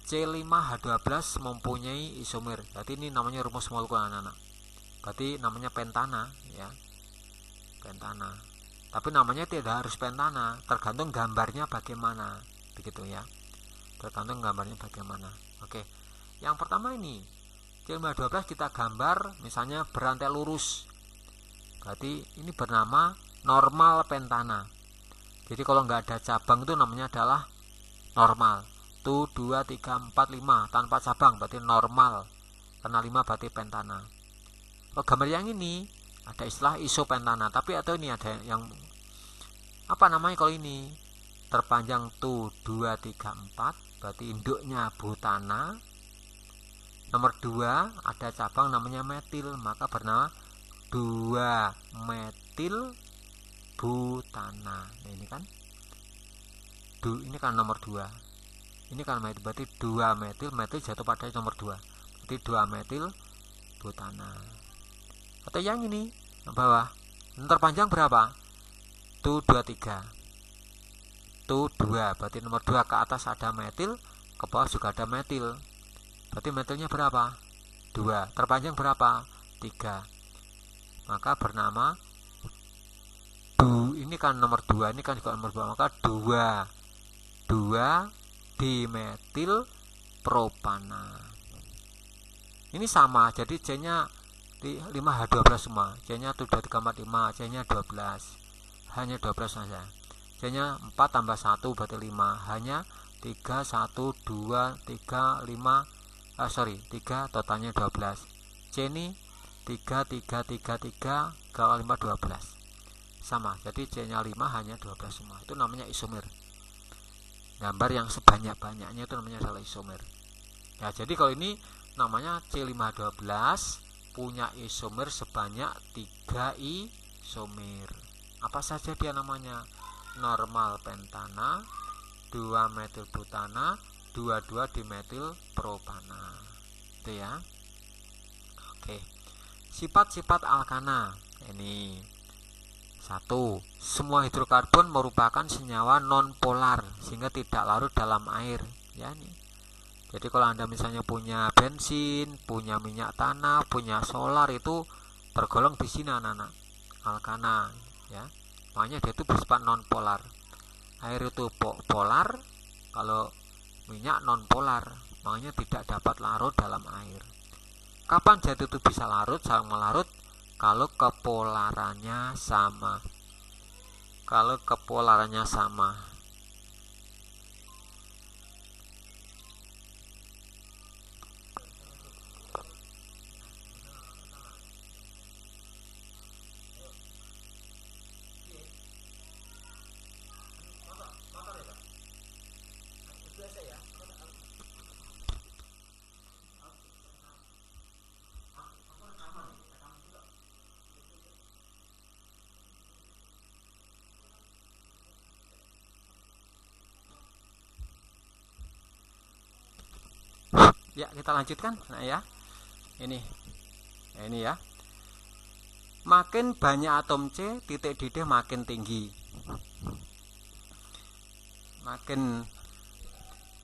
C5H12 mempunyai isomer. Berarti ini namanya rumus molekul, anak-anak. Berarti namanya pentana ya. Pentana. Tapi namanya tidak harus pentana, tergantung gambarnya bagaimana. Begitu ya. Tergantung gambarnya bagaimana. Oke. Yang pertama ini C5H12 kita gambar misalnya berantai lurus, berarti ini bernama normal pentana. Jadi kalau nggak ada cabang itu namanya adalah normal. 1, 2, 3, 4, 5 tanpa cabang berarti normal, karena 5 berarti pentana. Kalau gambar yang ini ada istilah isopentana, tapi atau ini ada yang apa namanya, kalau ini terpanjang 1, 2, 3, 4 berarti induknya butana. Nomor 2 ada cabang namanya metil, maka bernama 2 metil butana. Nah, ini kan ini kan nomor 2. Ini kan metil, berarti 2 metil, metil jatuh pada nomor 2. Berarti 2 metil butana. Atau yang ini yang bawah, yang terpanjang berapa? 1, 2, 3. 1, 2 berarti nomor 2 ke atas ada metil, ke bawah juga ada metil. Berarti metilnya berapa? 2. Terpanjang berapa? 3. Maka bernama ini kan nomor 2, ini kan juga nomor 2, maka 2 dimetil propana. Ini sama, jadi C-nya 5H12 semua. C-nya 1, 2, 3, 4, 5, C-nya 12. Hanya 12 saja. C-nya 4 tambah 1 berarti 5. Hanya 3, 1, 2, 3, 5. 3 totalnya 12. C ini 3 kalau 5 12 sama, jadi C nya 5 hanya 12 semua. Itu namanya isomer. Gambar yang sebanyak-banyaknya itu namanya adalah isomer ya. Jadi kalau ini namanya C5H12 punya isomer sebanyak 3 isomer. Apa saja dia namanya? Normal pentana, 2 metil butana, 2 dimetil propana. Itu ya. Oke. Sifat-sifat alkana. Ini 1. Semua hidrokarbon merupakan senyawa non-polar sehingga tidak larut dalam air. Ya nih. Jadi kalau Anda misalnya punya bensin, punya minyak tanah, punya solar, itu tergolong di sini anak-anak. Alkana ya. Makanya dia itu bersifat non-polar. Air itu polar, kalau minyak non-polar, makanya tidak dapat larut dalam air. Kapan zat itu bisa larut, saling melarut? Kalau kepolarannya sama. Kalau kepolarannya sama. Ya, kita lanjutkan. Nah ya. Ini ya. Makin banyak atom C, titik didih makin tinggi. Makin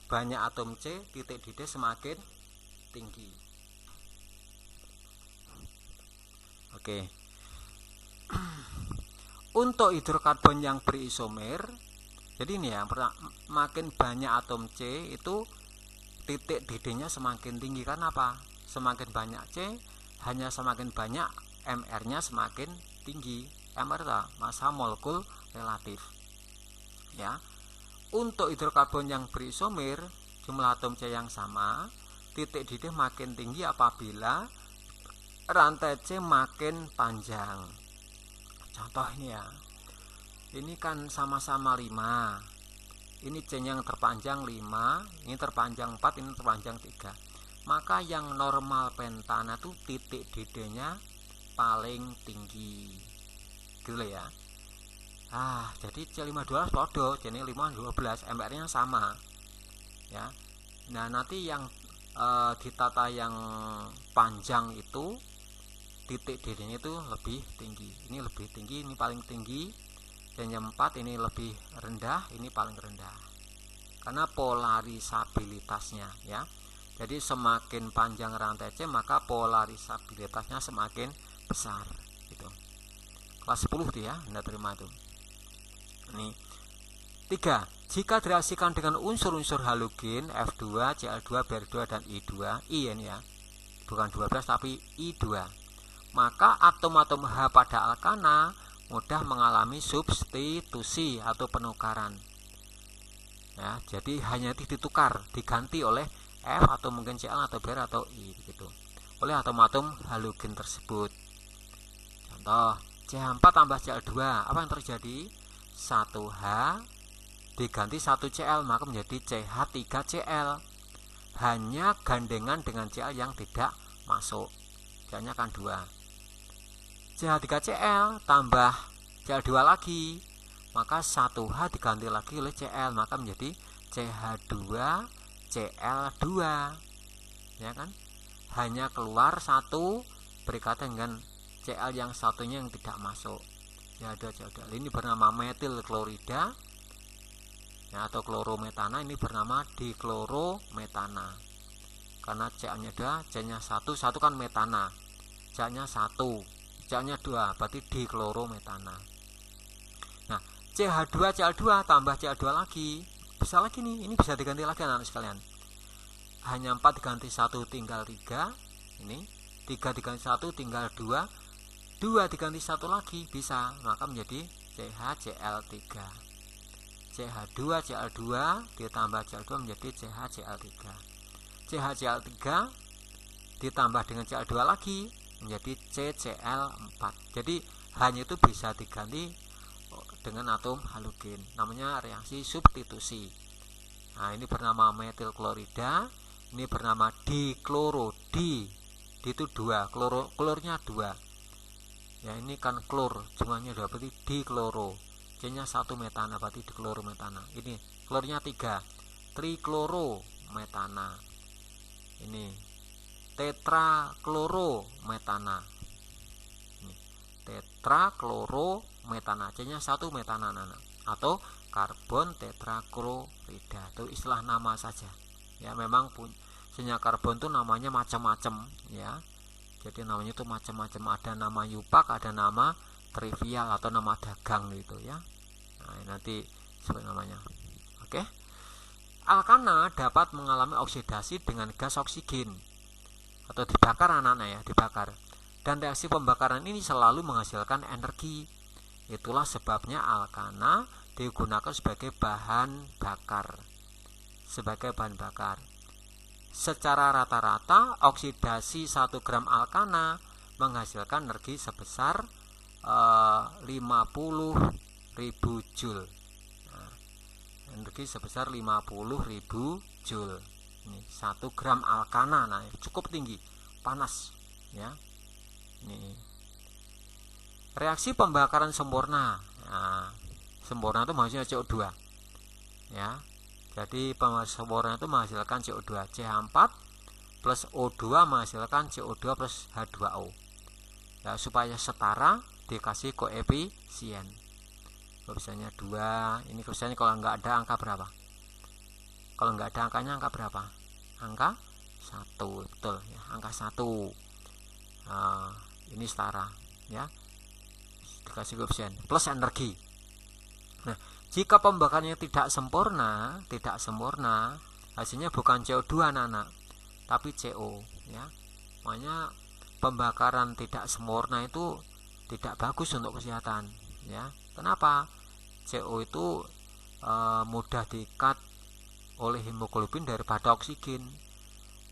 banyak atom C, titik di D semakin tinggi. Oke. Untuk hidrokarbon yang berisomer, jadi ini ya, makin banyak atom C itu titik di D-nya semakin tinggi. Karena apa? Semakin banyak C, hanya semakin banyak MR-nya semakin tinggi. MR adalah massa molekul relatif. Ya. Untuk hidrokarbon yang berisomer, jumlah atom C yang sama, titik di D makin tinggi apabila rantai C makin panjang. Contoh ini ya. Ini kan sama-sama 5. Ini C-nya yang terpanjang 5, ini terpanjang 4, ini terpanjang 3. Maka yang normal pentana itu titik di D-nya paling tinggi. Gitu ya. Jadi C512 podo, jadi 512 MR-nya sama. Ya. Nah, nanti yang ditata yang panjang itu titik D-nya itu lebih tinggi. Ini lebih tinggi, ini paling tinggi. C-nya 4, ini lebih rendah, ini paling rendah. Karena polarisabilitasnya ya. Jadi semakin panjang rantai C, maka polarisabilitasnya semakin besar gitu. Kelas 10 tuh ya, Anda terima itu. Ini 3. Jika direaksikan dengan unsur-unsur halogen F2, Cl2, Br2 dan I2, I ini ya. Bukan 12 tapi I2. Maka atom-atom H pada alkana mudah mengalami substitusi atau penukaran. Ya, jadi hanya ditukar, diganti oleh F atau mungkin Cl atau Br atau I gitu. Oleh atom-atom halogen tersebut. Contoh, CH4 tambah Cl2, apa yang terjadi? 1H diganti 1Cl, maka menjadi CH3Cl. Hanya gandengan dengan Cl yang tidak masuk. Cl-nya kan 2. CH3Cl tambah Cl2 lagi, maka 1H diganti lagi oleh Cl, maka menjadi CH2Cl2. Ya kan? Hanya keluar satu berkaitan dengan Cl yang satunya yang tidak masuk. Ya, ada Cl2. Ini bernama metil klorida ya, atau klorometana. Ini bernama diklorometana. Karena Cl-nya ada, C-nya 1 kan metana. C-nya 1, C-nya 2, berarti diklorometana. Nah, CH2Cl2 tambah Cl2 lagi. Bisa lagi nih, ini bisa diganti lagi anak-anak sekalian. Hanya 4 diganti 1 tinggal 3. Ini 3 diganti 1 tinggal 2. 2 diganti 1 lagi bisa, maka menjadi CHCl3. CH2Cl2 ditambah Cl2 menjadi CHCl3. CHCl3 ditambah dengan Cl2 lagi menjadi CCl4. Jadi hanya itu bisa diganti dengan atom halogen. Namanya reaksi substitusi. Nah, ini bernama metil klorida, ini bernama dikloro. Di itu 2, klornya 2. Ya, ini kan klor, jumlahnya 2, berarti dikloro. C-nya 1 metana, berarti diklorometana. Ini klornya 3, triklorometana. Ini tetraklorometana. Ini tetraklorometana. C-nya 1 metana atau karbon tetraklorida. Itu istilah nama saja. Ya, memang punya karbon itu namanya macam-macam ya. Jadi namanya itu macam-macam, ada nama yupak, ada nama trivial atau nama dagang gitu ya. Nah, nanti seperti namanya. Oke. Alkana dapat mengalami oksidasi dengan gas oksigen atau dibakar anak-anak ya, dibakar. Dan reaksi pembakaran ini selalu menghasilkan energi. Itulah sebabnya alkana digunakan sebagai bahan bakar. Secara rata-rata oksidasi 1 gram alkana menghasilkan energi sebesar 50.000 Joule. Nah, energi sebesar 50.000 Joule. Ini 1 gram alkana, nah cukup tinggi, panas ya. Ini reaksi pembakaran sempurna. Nah, sempurna itu maksudnya CO2 ya. Jadi sempurna itu menghasilkan CO2, CH4 plus O2 menghasilkan CO2 plus H2O. Ya, supaya setara dikasih koefisien. koefisiennya 2. Ini koefisiennya kalau nggak ada angka berapa? Kalau nggak ada angkanya angka berapa? Angka 1, betul ya, angka 1. Ini setara ya, dikasih koefisien plus energi. Nah, jika pembakarannya tidak sempurna, hasilnya bukan CO2 anak-anak, tapi CO ya. Makanya pembakaran tidak sempurna itu tidak bagus untuk kesehatan ya. Kenapa? CO itu mudah diikat oleh hemoglobin daripada oksigen.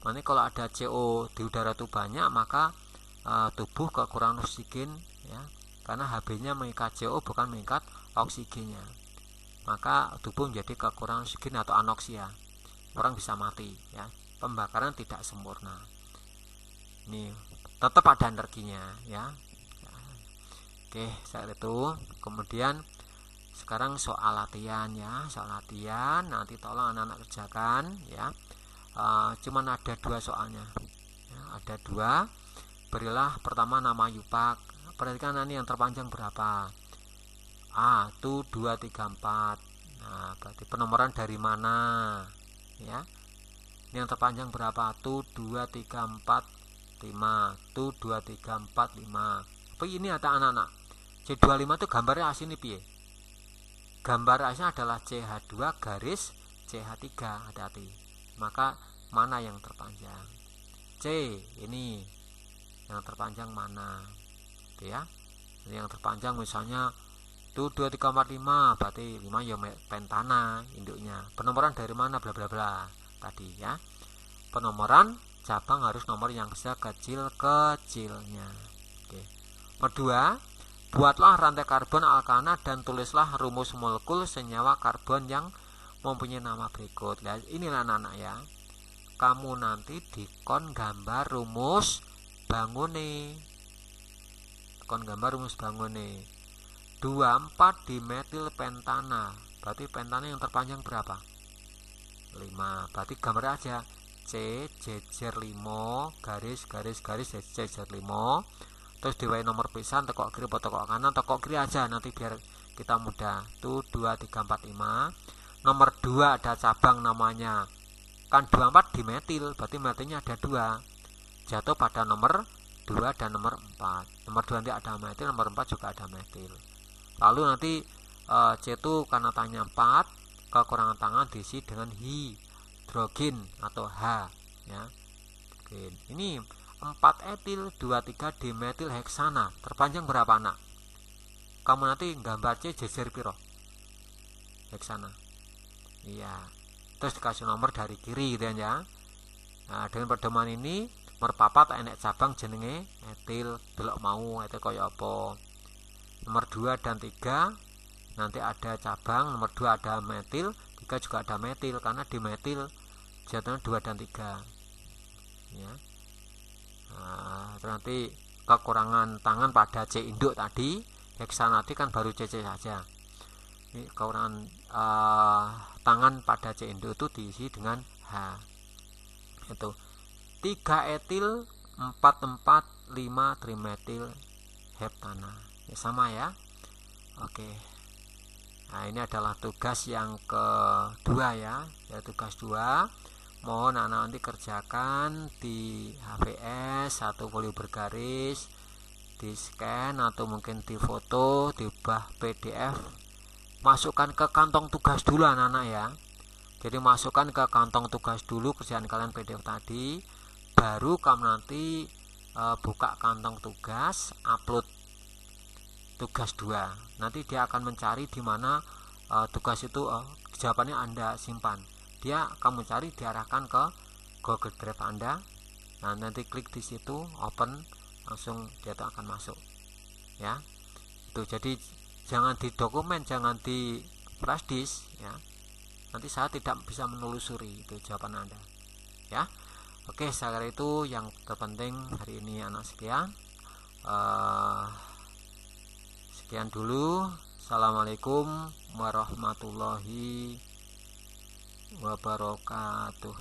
Makanya kalau ada CO di udara itu banyak, maka tubuh kekurangan oksigen ya, karena Hb-nya mengikat CO bukan mengikat oksigennya, maka tubuh menjadi kekurangan oksigen atau anoksia, orang bisa mati ya. Pembakaran tidak sempurna. Ini tetap ada energinya ya. Oke, saat itu kemudian sekarang soal latihan ya, soal latihan nanti tolong anak-anak kerjakan ya. Cuman ada 2 soalnya ya, ada 2. Berilah pertama nama Yupak. Perhatikan ini yang terpanjang berapa? A, tu 2, 3, 4. Nah, berarti penomoran dari mana ya? Ini yang terpanjang berapa? Tu 2, 3, 4, 5. Tu 2, 3, 4, 5. Apa ini ada anak-anak? C25 itu gambarnya asini piye? Gambar aslinya adalah CH2 garis CH3, hati-hati. Maka mana yang terpanjang? C, ini yang terpanjang mana? Itu ya. Ini yang terpanjang misalnya itu 2, 3, 4, 5, berarti 5 ya pentana induknya. Penomoran dari mana bla bla bla tadi ya. Penomoran cabang harus nomor yang sekecil-kecilnya. Oke. Kedua, buatlah rantai karbon alkana dan tulislah rumus molekul senyawa karbon yang mempunyai nama berikut. Nah, inilah anak-anak ya. Kamu nanti dikon gambar rumus bangune. Kon gambar rumus bangune. 24 dimetil pentana. Berarti pentana yang terpanjang berapa? 5. Berarti gambar aja C jejer 5 garis jejer 5. Terus diwai nomor pisan tekok kiri atau tekok kanan, tekok kiri aja nanti biar kita mudah. Itu 2, 3, 4, 5. Nomor 2 ada cabang namanya. Kan 24 dimetil, berarti metilnya ada 2. Jatuh pada nomor 2 dan nomor 4. Nomor 2 nanti ada metil, nomor 4 juga ada metil. Lalu nanti C itu karena tanya 4, kekurangan tangan diisi dengan hidrogen atau H ya. Oke, ini 4 etil 23 dimetil heksana. Terpanjang berapa anak? Kamu nanti gambar C jejer piro? Heksana. Iya. Terus dikasih nomor dari kiri gitu ya. Nah, dengan pedoman ini merpapat enek cabang jenenge etil. Delok mau etil kaya apa? Nomor 2 dan 3 nanti ada cabang. Nomor 2 ada metil, 3 juga ada metil karena di metil jatuhnya 2 dan 3. Ya. Nah, nanti kekurangan tangan pada C induk tadi, heksanati kan baru CC saja. Ini kekurangan tangan pada C induk itu diisi dengan H. Itu 3 etil 4, 5 trimetil heptana. Ya, sama ya. Oke. Nah, ini adalah tugas yang kedua ya. Ya, tugas 2. Mohon anak nanti kerjakan di HVS atau folio bergaris, di scan atau mungkin di foto, diubah PDF, masukkan ke kantong tugas dulu anak-anak ya. Jadi masukkan ke kantong tugas dulu kerjaan kalian PDF tadi, baru kamu nanti buka kantong tugas, upload tugas 2. Nanti dia akan mencari di mana tugas itu jawabannya Anda simpan. Dia kamu cari diarahkan ke Google Drive Anda. Nah, nanti klik di situ, open, langsung dia akan masuk. Ya. Itu jadi jangan di dokumen, jangan di flash disk ya. Nanti saya tidak bisa menelusuri itu jawaban Anda. Ya. Oke, saya kira itu yang terpenting hari ini anak sekian. Sekian dulu. Assalamualaikum warahmatullahi wabarakatuh.